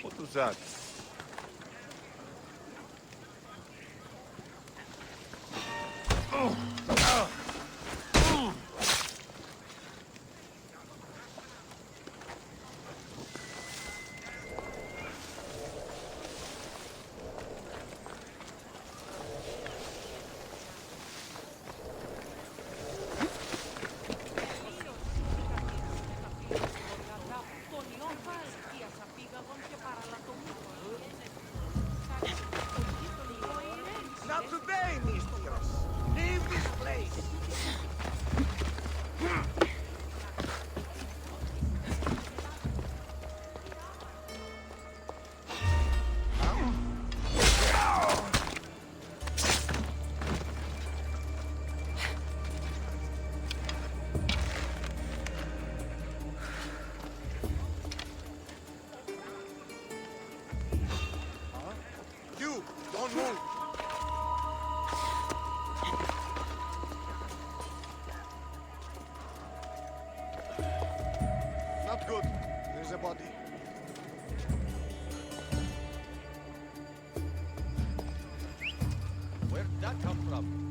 What was that? Good. There's a body. Where did that come from?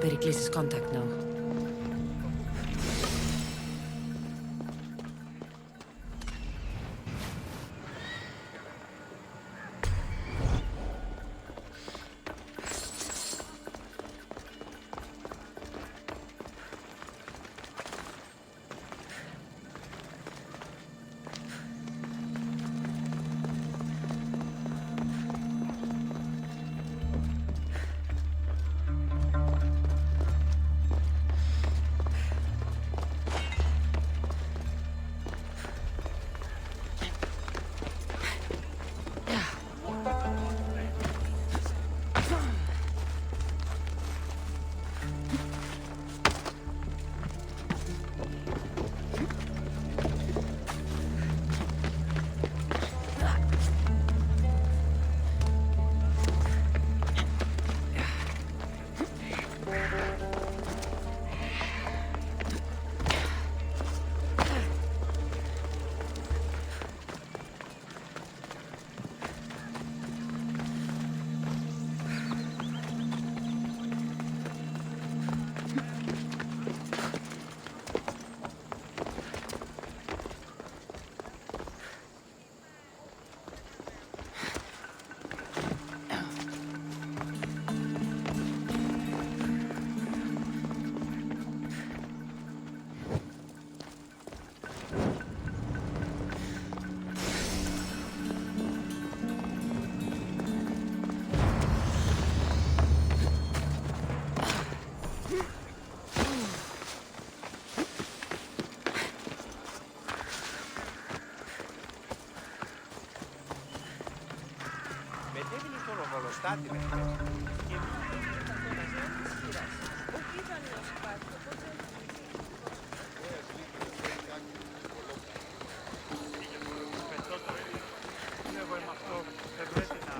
Perikles' contact now.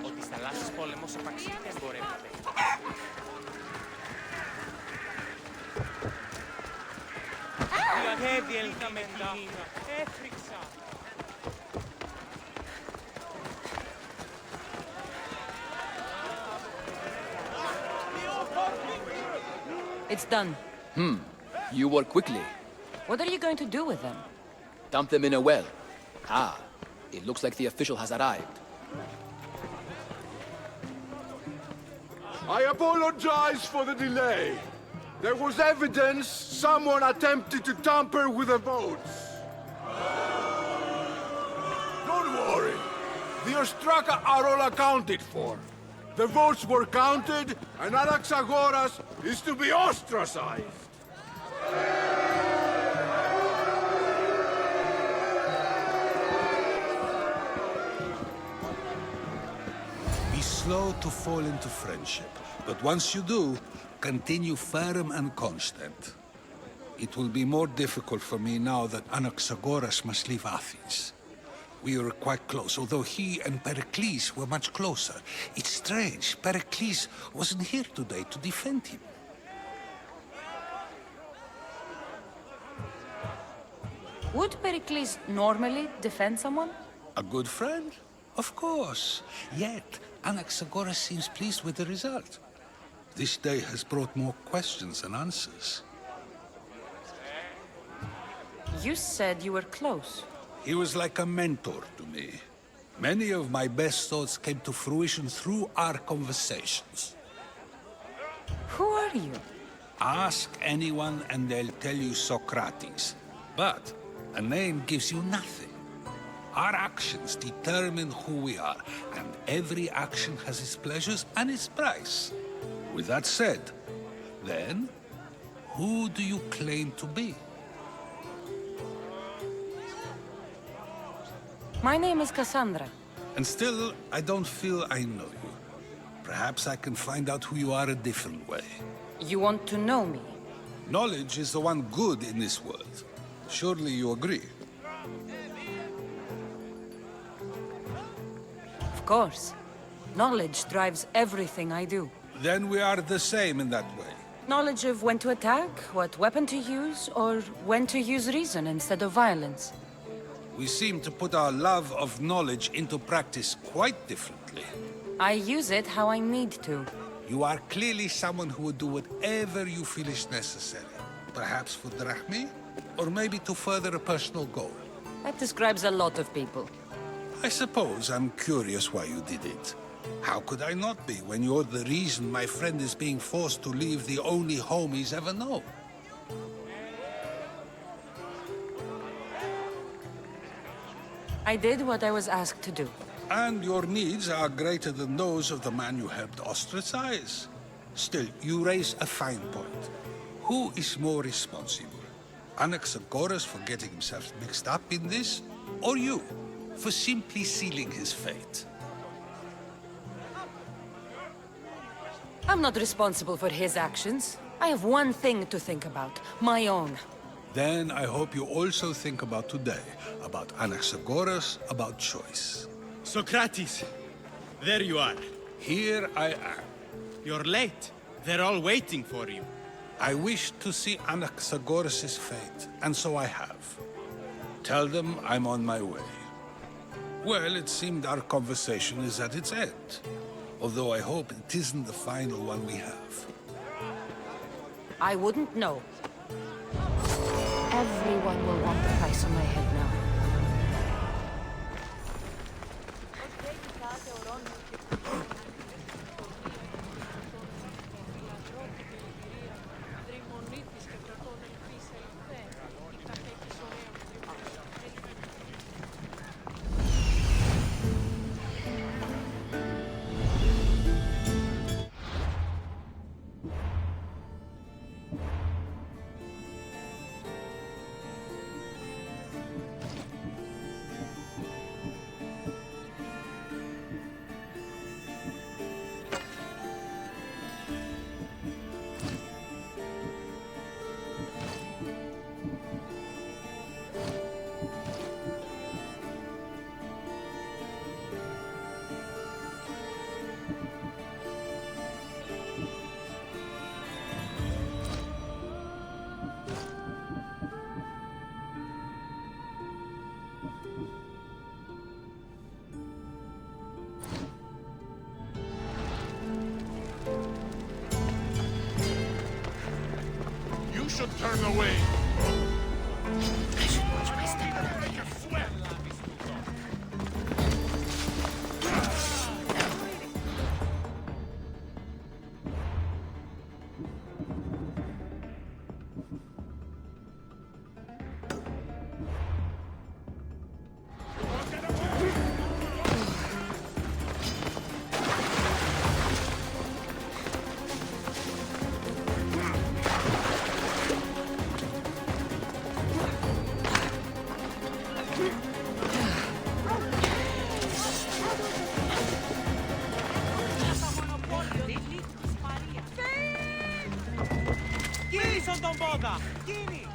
Ότι στα λάθος πόλεμος επαξείται εμπορεύει. It's done. You work quickly. What are you going to do with them? Dump them in a well. Ah, it looks like the official has arrived. I apologize for the delay. There was evidence someone attempted to tamper with the votes. Don't worry. The Ostraka are all accounted for. The votes were counted, and Anaxagoras is to be ostracized. Be slow to fall into friendship, but once you do, continue firm and constant. It will be more difficult for me now that Anaxagoras must leave Athens. We were quite close, although he and Perikles were much closer. It's strange, Perikles wasn't here today to defend him. Would Perikles normally defend someone? A good friend? Of course. Yet, Anaxagoras seems pleased with the result. This day has brought more questions than answers. You said you were close. He was like a mentor to me. Many of my best thoughts came to fruition through our conversations. Who are you? Ask anyone and they'll tell you Socrates. But a name gives you nothing. Our actions determine who we are, and every action has its pleasures and its price. With that said, then, who do you claim to be? My name is Cassandra. And still, I don't feel I know you. Perhaps I can find out who you are a different way. You want to know me? Knowledge is the one good in this world. Surely you agree? Of course. Knowledge drives everything I do. Then we are the same in that way. Knowledge of when to attack, what weapon to use, or when to use reason instead of violence. We seem to put our love of knowledge into practice quite differently. I use it how I need to. You are clearly someone who would do whatever you feel is necessary. Perhaps for drachmae, or maybe to further a personal goal. That describes a lot of people. I suppose I'm curious why you did it. How could I not be when you're the reason my friend is being forced to leave the only home he's ever known? I did what I was asked to do. And your needs are greater than those of the man you helped ostracize. Still, you raise a fine point. Who is more responsible? Anaxagoras for getting himself mixed up in this? Or you, for simply sealing his fate? I'm not responsible for his actions. I have one thing to think about, my own. Then I hope you also think about today, about Anaxagoras, about choice. Socrates, there you are. Here I am. You're late. They're all waiting for you. I wish to see Anaxagoras' fate, and so I have. Tell them I'm on my way. Well, it seemed our conversation is at its end. Although I hope it isn't the final one we have. I wouldn't know. Everyone will want the price on my head now. should turn away. I should watch my step around here. Γύρισον τον πόδα! Γίνει!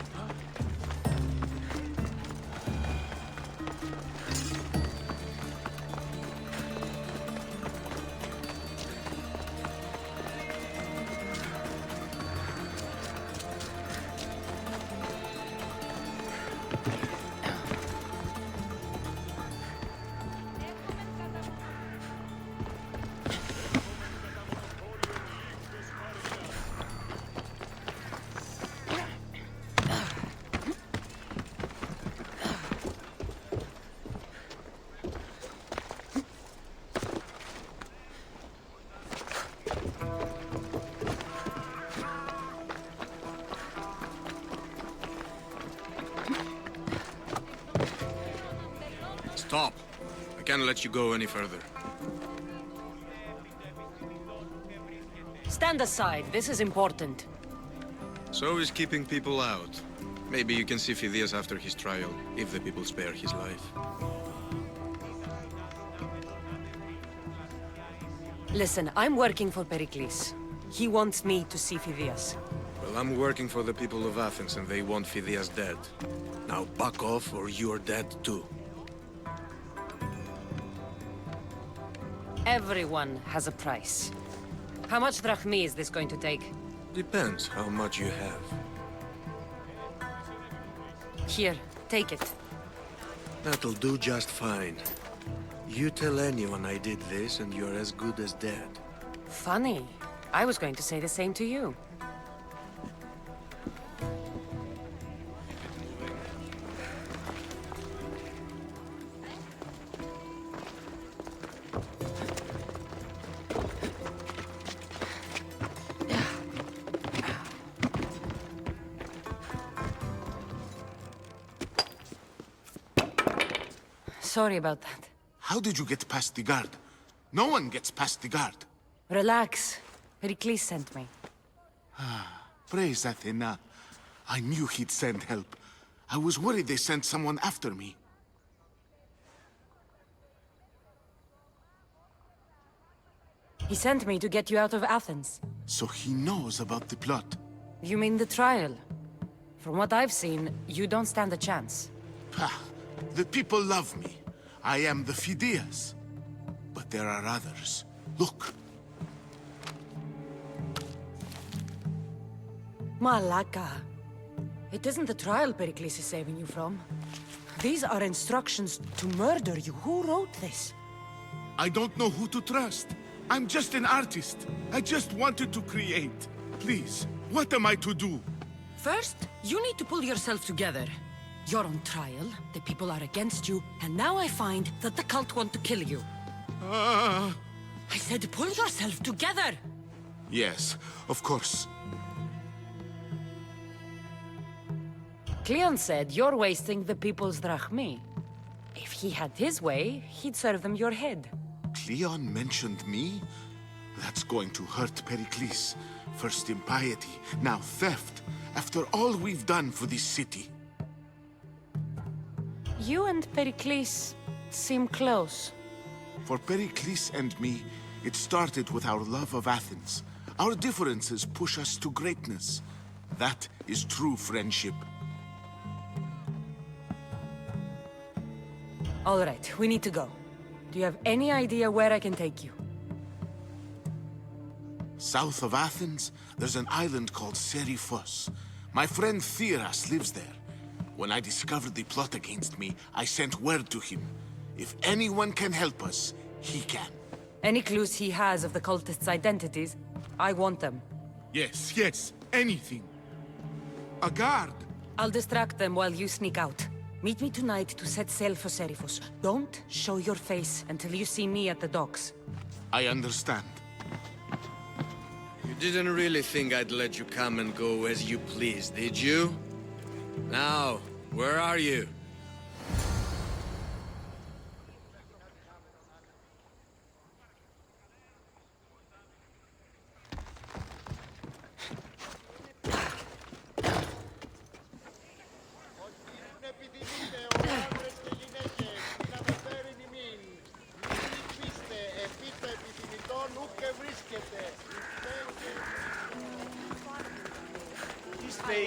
Stop. I can't let you go any further. Stand aside. This is important. So is keeping people out. Maybe you can see Phidias after his trial, if the people spare his life. Listen, I'm working for Perikles. He wants me to see Phidias. Well, I'm working for the people of Athens, and they want Phidias dead. Now back off, or you're dead too. Everyone has a price. How much drachmi is this going to take? Depends how much you have. Here, take it. That'll do just fine. You tell anyone I did this, and you're as good as dead. Funny. I was going to say the same to you. Sorry about that. How did you get past the guard? No one gets past the guard. Relax. Perikles sent me. Praise Athena. I knew he'd send help. I was worried they sent someone after me. He sent me to get you out of Athens. So he knows about the plot. You mean the trial? From what I've seen, you don't stand a chance. The people love me. I am the Phidias. But there are others. Look. Malaka. It isn't the trial Perikles is saving you from. These are instructions to murder you. Who wrote this? I don't know who to trust. I'm just an artist. I just wanted to create. Please, what am I to do? First, you need to pull yourself together. You're on trial, the people are against you, and now I find that the cult want to kill you. I said pull yourself together! Yes, of course. Cleon said you're wasting the people's drachmi. If he had his way, he'd serve them your head. Cleon mentioned me? That's going to hurt Perikles. First impiety, now theft. After all we've done for this city. You and Perikles seem close. For Perikles and me, it started with our love of Athens. Our differences push us to greatness. That is true friendship. All right, we need to go. Do you have any idea where I can take you? South of Athens, there's an island called Serifos. My friend Theras lives there. When I discovered the plot against me, I sent word to him. If anyone can help us, he can. Any clues he has of the cultists' identities? I want them. Yes, anything. A guard! I'll distract them while you sneak out. Meet me tonight to set sail for Serifos. Don't show your face until you see me at the docks. I understand. You didn't really think I'd let you come and go as you please, did you? Now, where are you?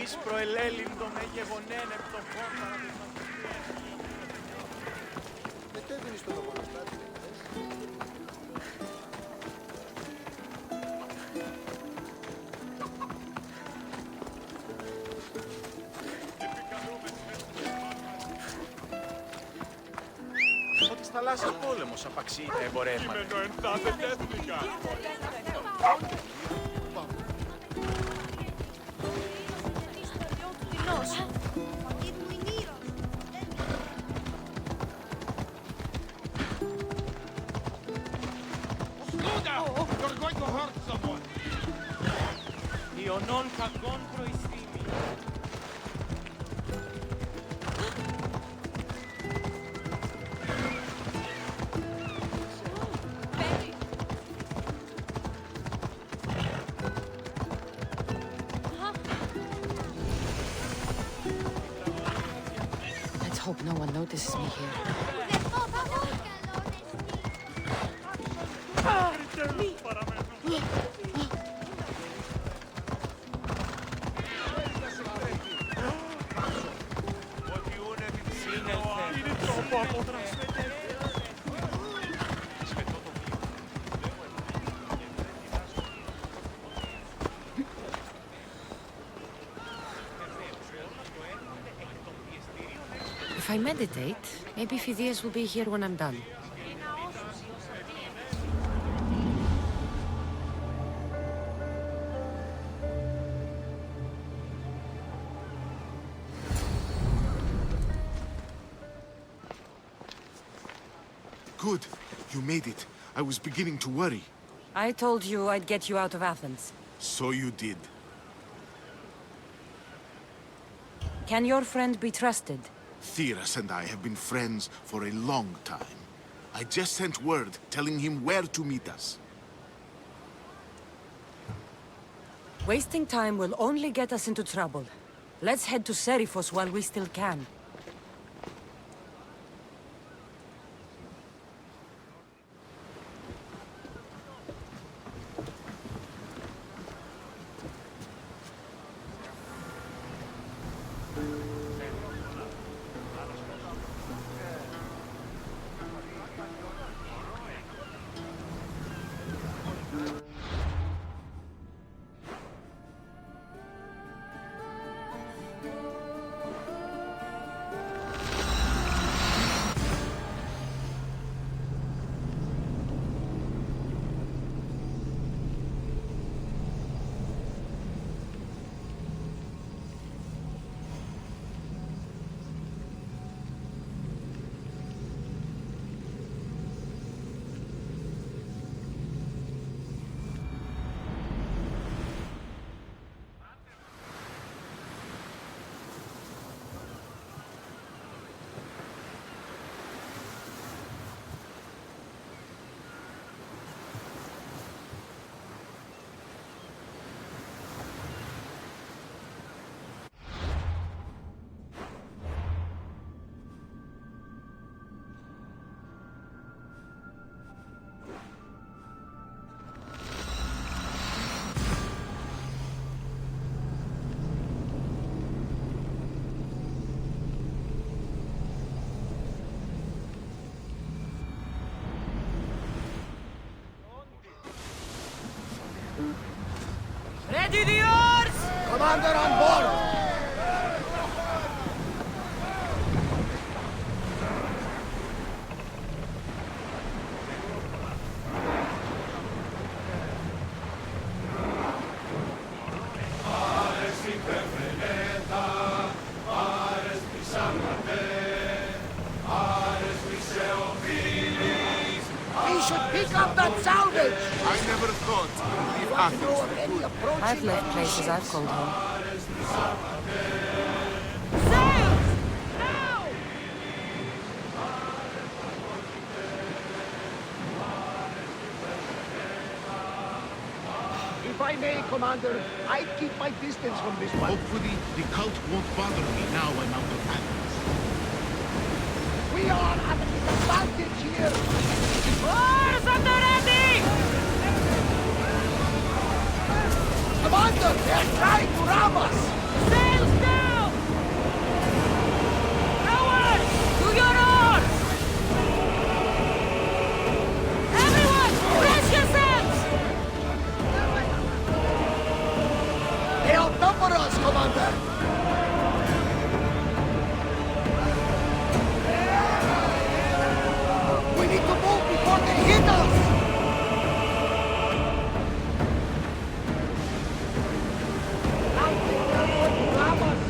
Εις προελέλυντο με γεγονέν επ' το χώρο. Μετέβαινε στο λογοναστάτη. Ότι στα θαλάσσιος πόλεμος απαξεί τα εμπορεύματα. Κείμενο εντάτε τέθηκα. You're going to hurt someone. Ιωνών κακών προϊστήμη. Let's hope no one notices me here. If I meditate, maybe Phidias will be here when I'm done. Good. You made it. I was beginning to worry. I told you I'd get you out of Athens. So you did. Can your friend be trusted? Theras and I have been friends for a long time. I just sent word telling him where to meet us. Wasting time will only get us into trouble. Let's head to Serifos while we still can. Ready the oars! Commander on board! never thought I'd leave Athens for good. I've left places I've called home. If I may, Commander, I'd keep my distance from this one. Hopefully, the cult won't bother me now I'm out of Athens. We are at a disadvantage here! Oars at the ready! Commander, they're trying to ram us! Sails down! Rowers, to your oars! Everyone, brace yourselves! They outnumber us, Commander! We need to move before they hit us! I think they're going to ram us!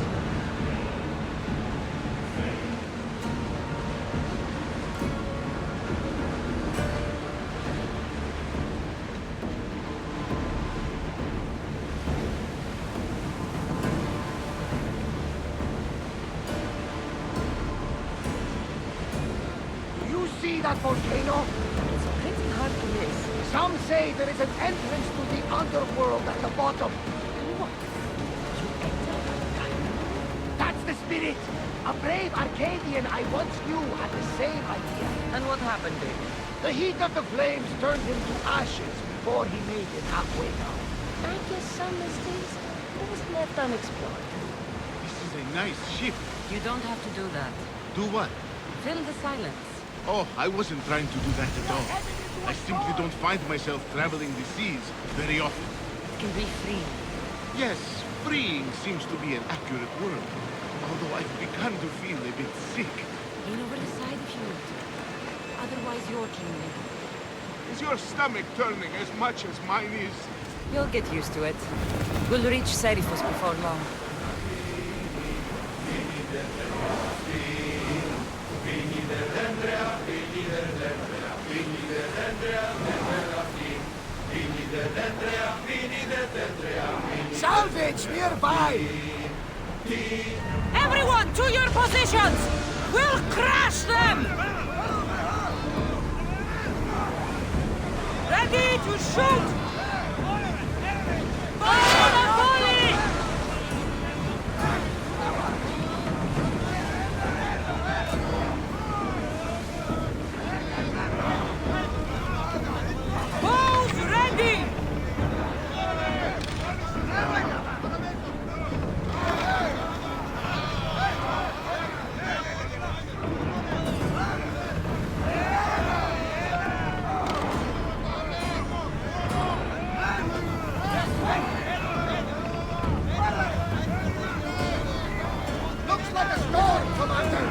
Do you see that volcano? It's pretty hard to miss. Some say there is an entrance to the underworld at the bottom. That's the spirit! A brave Arcadian I once knew had the same idea. And what happened, David? The heat of the flames turned him to ashes before he made it halfway down. I guess some mysteries was left unexplored. This is a nice ship. You don't have to do that. Do what? Fill the silence. Oh, I wasn't trying to do that at all. I simply don't find myself traveling the seas very often. It can be free. Yes, freeing seems to be an accurate word. Although I've begun to feel a bit sick. Lean over the side if you want to. Otherwise, you're cleaning. Is your stomach turning as much as mine is? You'll get used to it. We'll reach Serifus before long. Salvage nearby! Everyone, to your positions! We'll crash them! Ready to shoot! Fire the volley! Bows ready! Looks like a storm, Commander!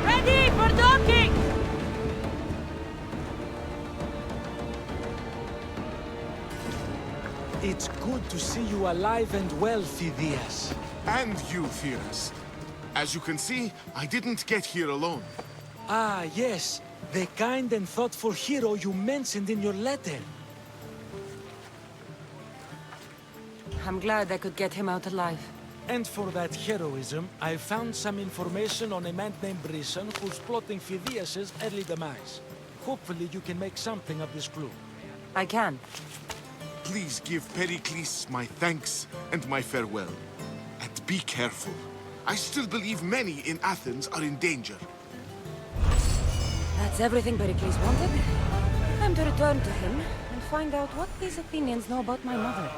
Ready for docking! It's good to see you alive and well, Phidias. And you, Theras. As you can see, I didn't get here alone. Ah, yes. The kind and thoughtful hero you mentioned in your letter. I'm glad I could get him out alive. And for that heroism, I found some information on a man named Brisson who's plotting Phidias' early demise. Hopefully you can make something of this clue. I can. Please give Perikles my thanks and my farewell. And be careful. I still believe many in Athens are in danger. That's everything Perikles wanted. Time to return to him and find out what these Athenians know about my mother.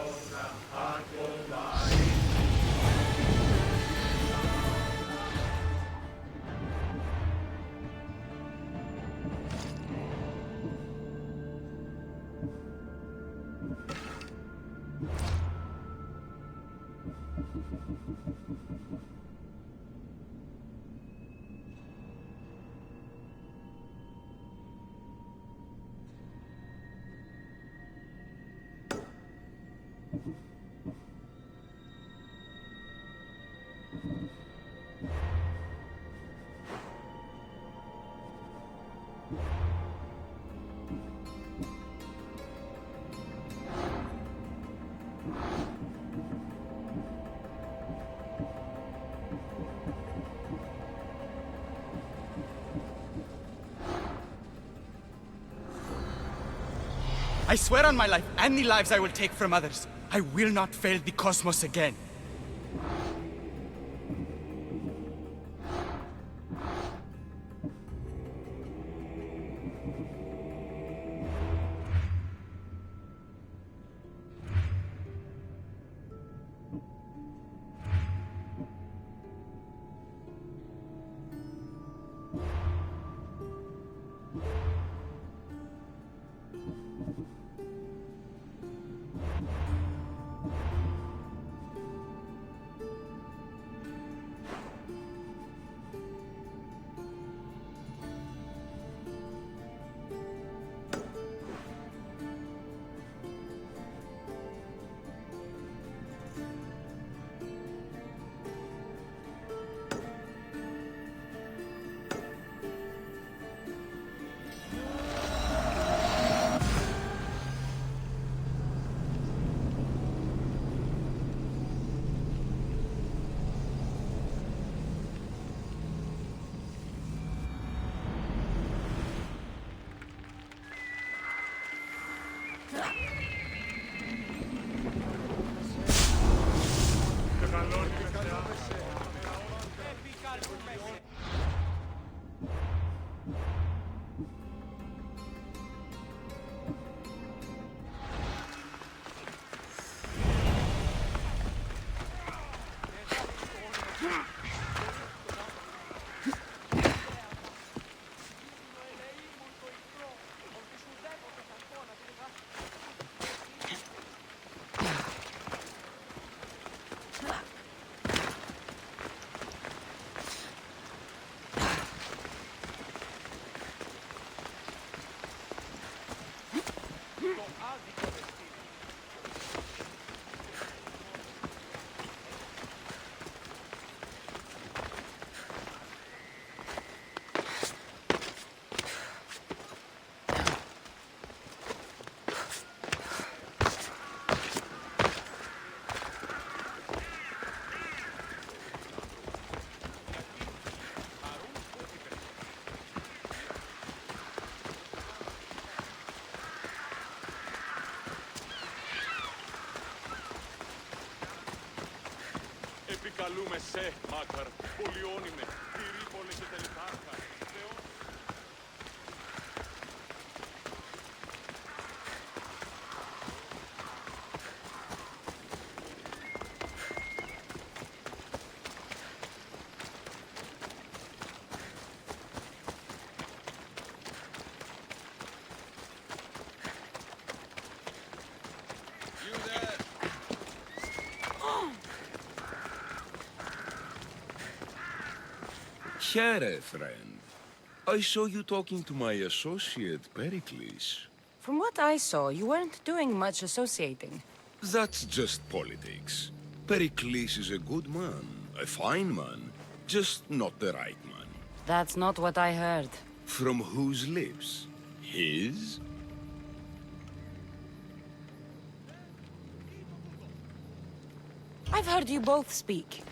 I swear on my life and the lives I will take from others, I will not fail the cosmos again. Επικαλούμε σε, Μάκαρ, πολιώνυμε, Πυρήπολε και Τελικάρχα. Here, friend. I saw you talking to my associate, Perikles. From what I saw, you weren't doing much associating. That's just politics. Perikles is a good man, a fine man, just not the right man. That's not what I heard. From whose lips? His? I've heard you both speak.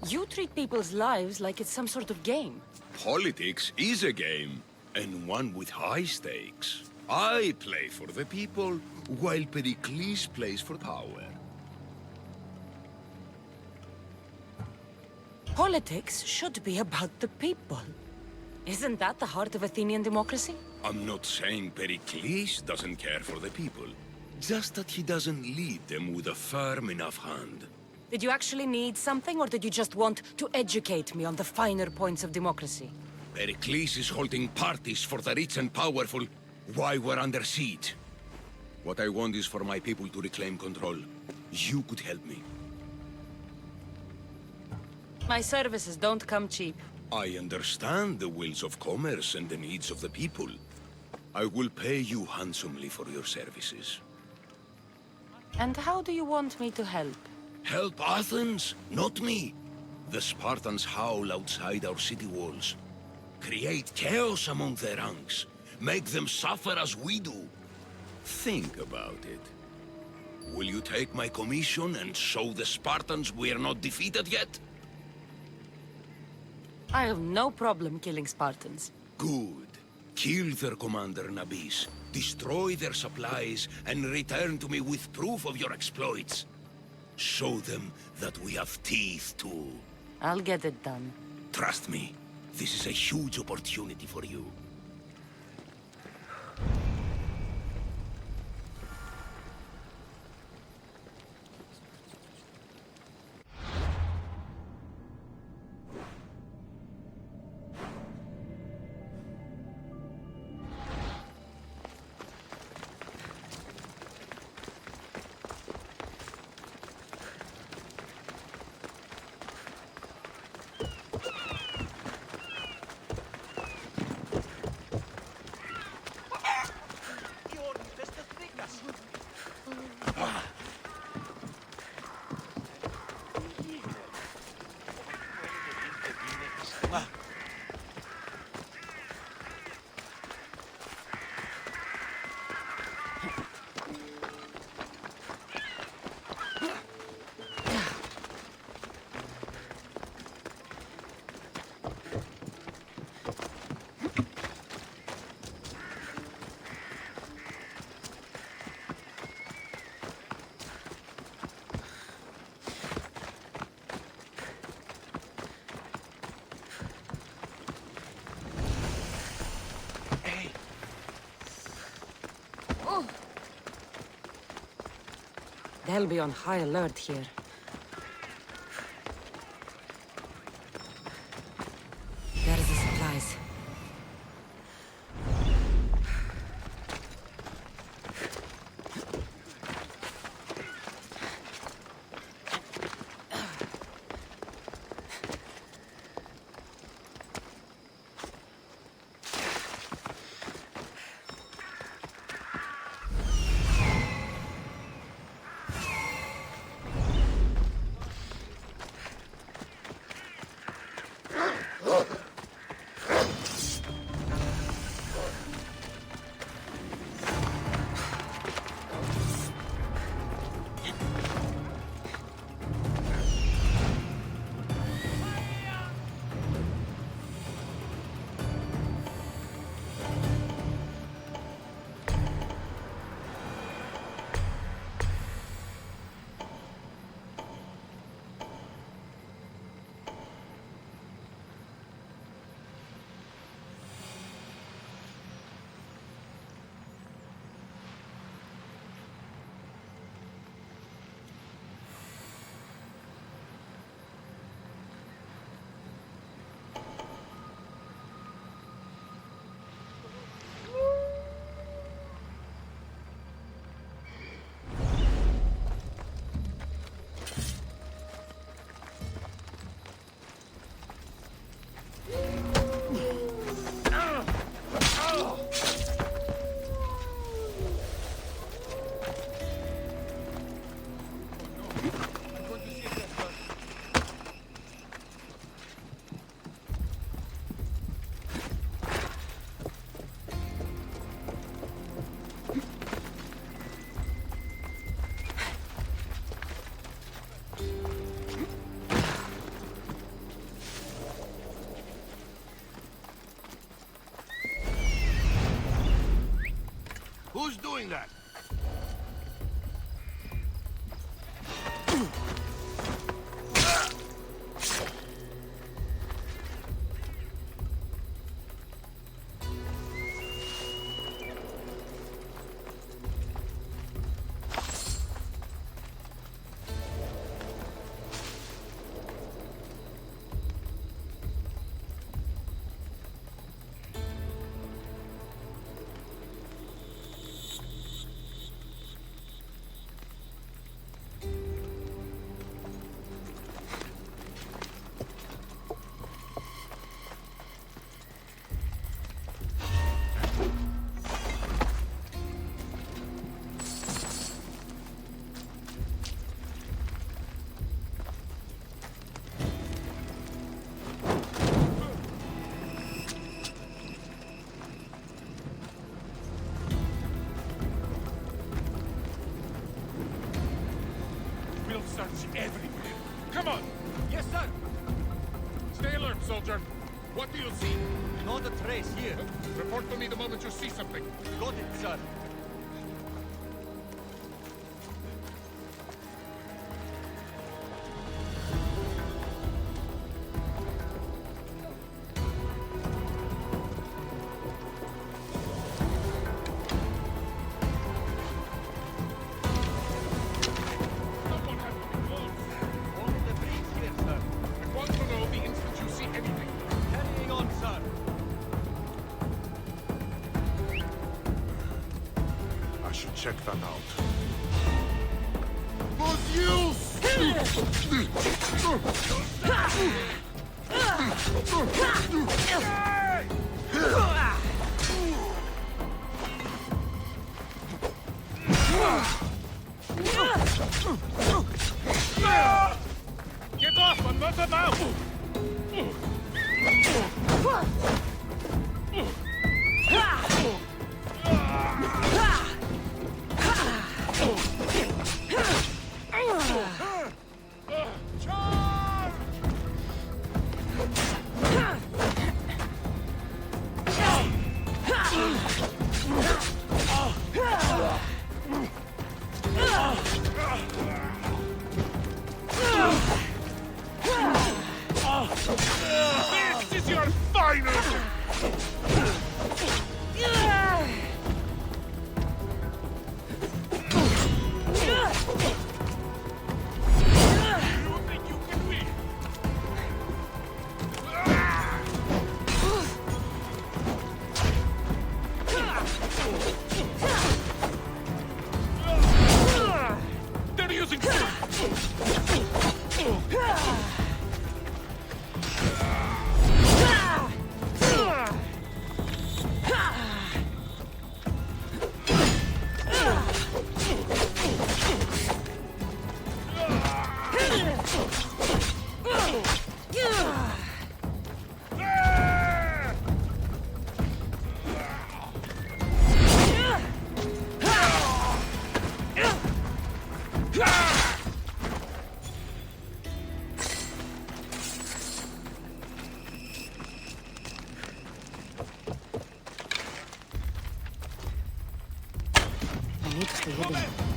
You treat people's lives like it's some sort of game. Politics is a game, and one with high stakes. I play for the people, while Perikles plays for power. Politics should be about the people. Isn't that the heart of Athenian democracy? I'm not saying Perikles doesn't care for the people, just that he doesn't lead them with a firm enough hand. Did you actually need something, or did you just want to educate me on the finer points of democracy? Perikles is holding parties for the rich and powerful while we're under siege. What I want is for my people to reclaim control. You could help me. My services don't come cheap. I understand the wills of commerce and the needs of the people. I will pay you handsomely for your services. And how do you want me to help? Help Athens, not me. The Spartans howl outside our city walls. Create chaos among their ranks. Make them suffer as we do. Think about it. Will you take my commission and show the Spartans we are not defeated yet? I have no problem killing Spartans. Good. Kill their commander Nabis. Destroy their supplies and return to me with proof of your exploits. Show them that we have teeth too. I'll get it done. Trust me, this is a huge opportunity for you. They'll be on high alert here. There's the supplies. Who's doing that? Search everywhere. Come on! Yes, sir! Stay alert, soldier. What do you see? Not a trace here. Report to me the moment you see something. Got it, sir. Check that out. Get off! I'm not about! This is your final! They're using...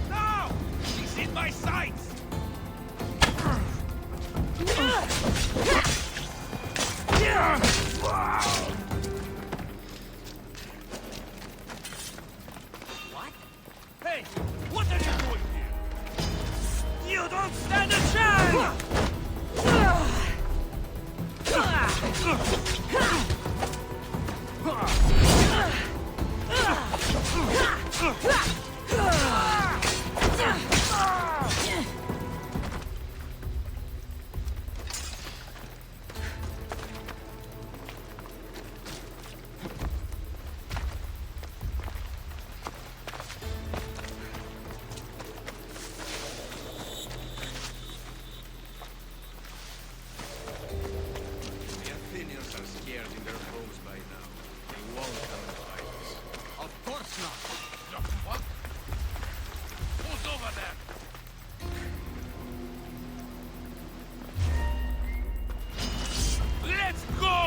No! She's in my sights! What? Hey! What are you doing here? You don't stand a chance! The Athenians are scared in their homes by now. They won't come and fight us. Of course not. What? Who's over there? Let's go!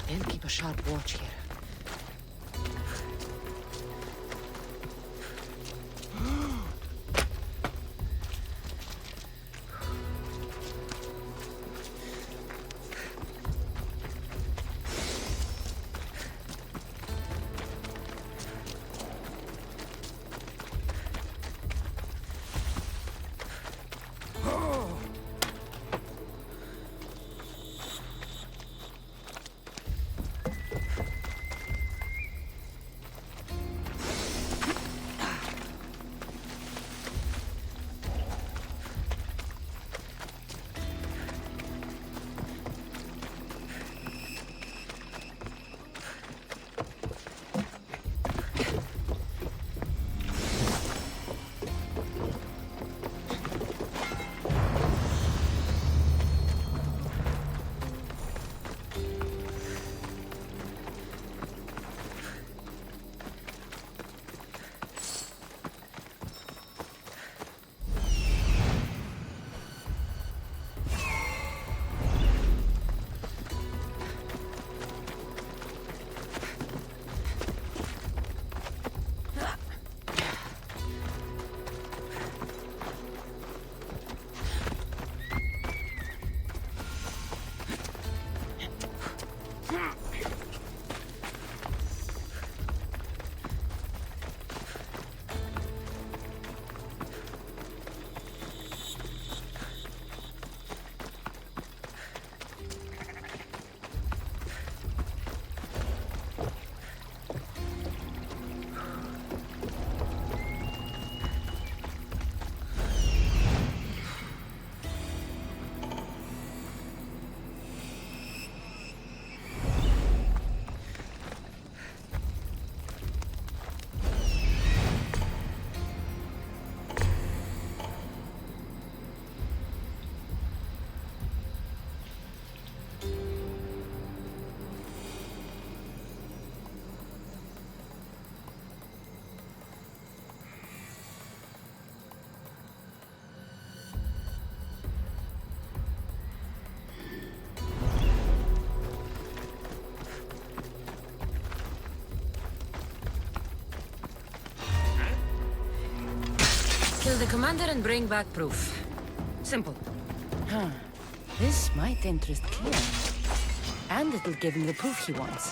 They'll keep a sharp watch here. Kill the commander and bring back proof. Simple. Huh. This might interest Clear. And it'll give him the proof he wants.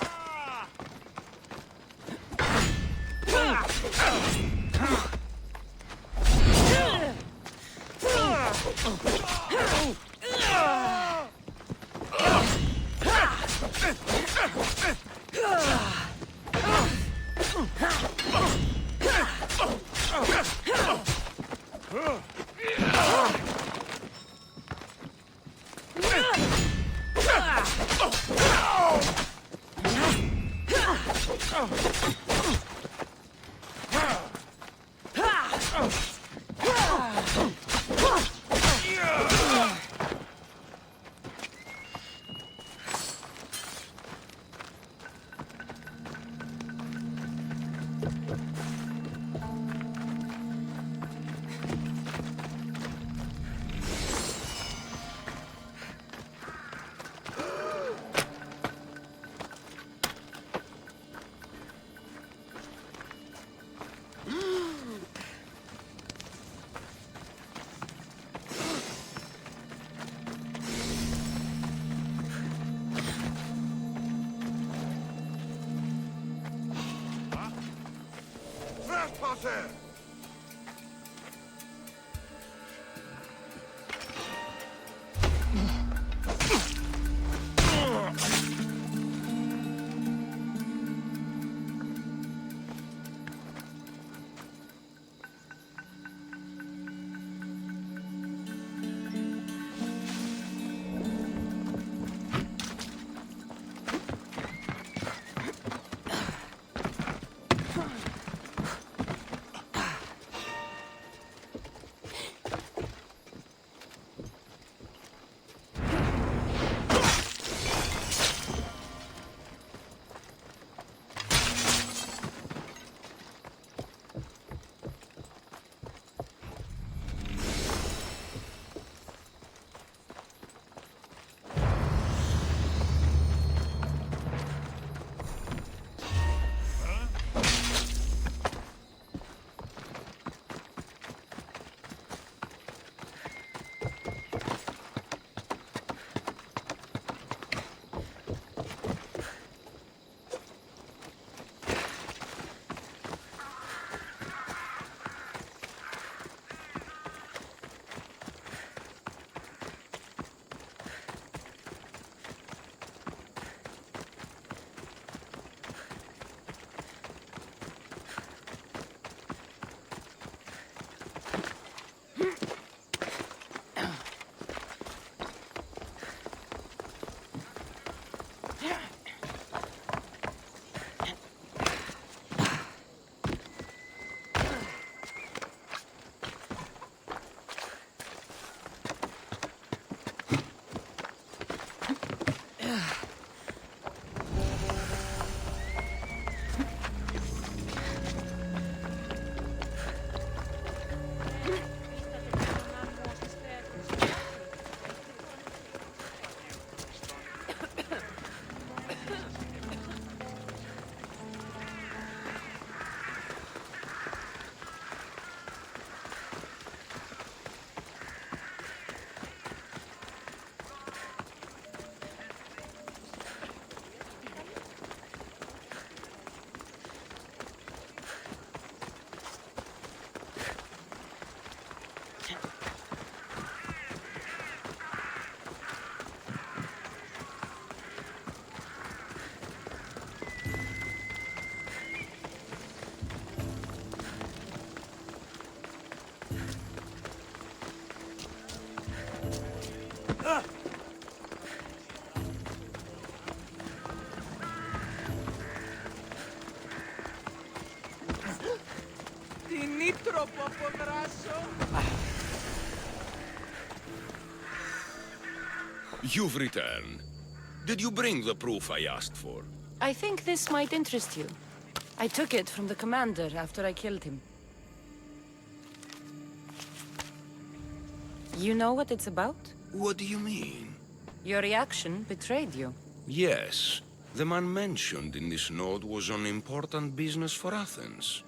You've returned. Did you bring the proof I asked for? I think this might interest you. I took it from the commander after I killed him. You know what it's about? What do you mean? Your reaction betrayed you. Yes. The man mentioned in this note was on important business for Athens.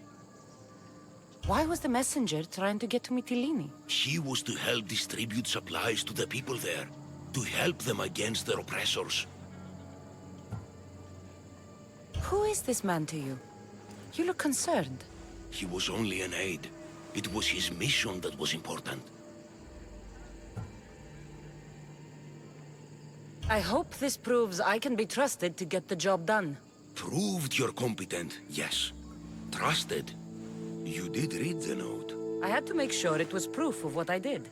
Why was the messenger trying to get to Mytilene? He was to help distribute supplies to the people there, to help them against their oppressors. Who is this man to you? You look concerned. He was only an aide. It was his mission that was important. I hope this proves I can be trusted to get the job done. Proved you're competent, yes. Trusted. You did read the note. I had to make sure it was proof of what I did.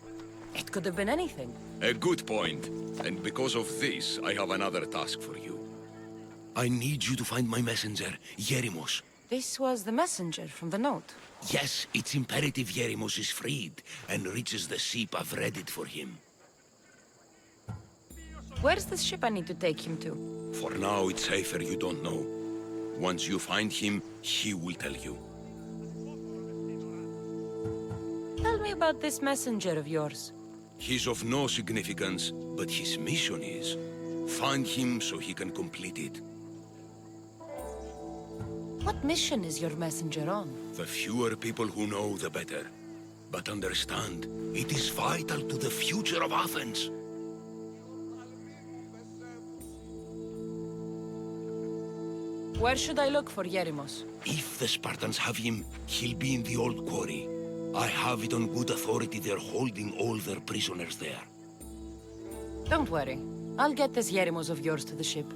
It could have been anything. A good point. And because of this, I have another task for you. I need you to find my messenger, Yerimos. This was the messenger from the note. Yes, it's imperative Yerimos is freed and reaches the ship. I've read it for him. Where's the ship I need to take him to? For now, it's safer you don't know. Once you find him, he will tell you. Tell me about this messenger of yours. He's of no significance, but his mission is. Find him so he can complete it. What mission is your messenger on? The fewer people who know, the better. But understand, it is vital to the future of Athens. Where should I look for Yerimos? If the Spartans have him, he'll be in the old quarry. I have it on good authority they're holding all their prisoners there. Don't worry. I'll get this Yeremos of yours to the ship.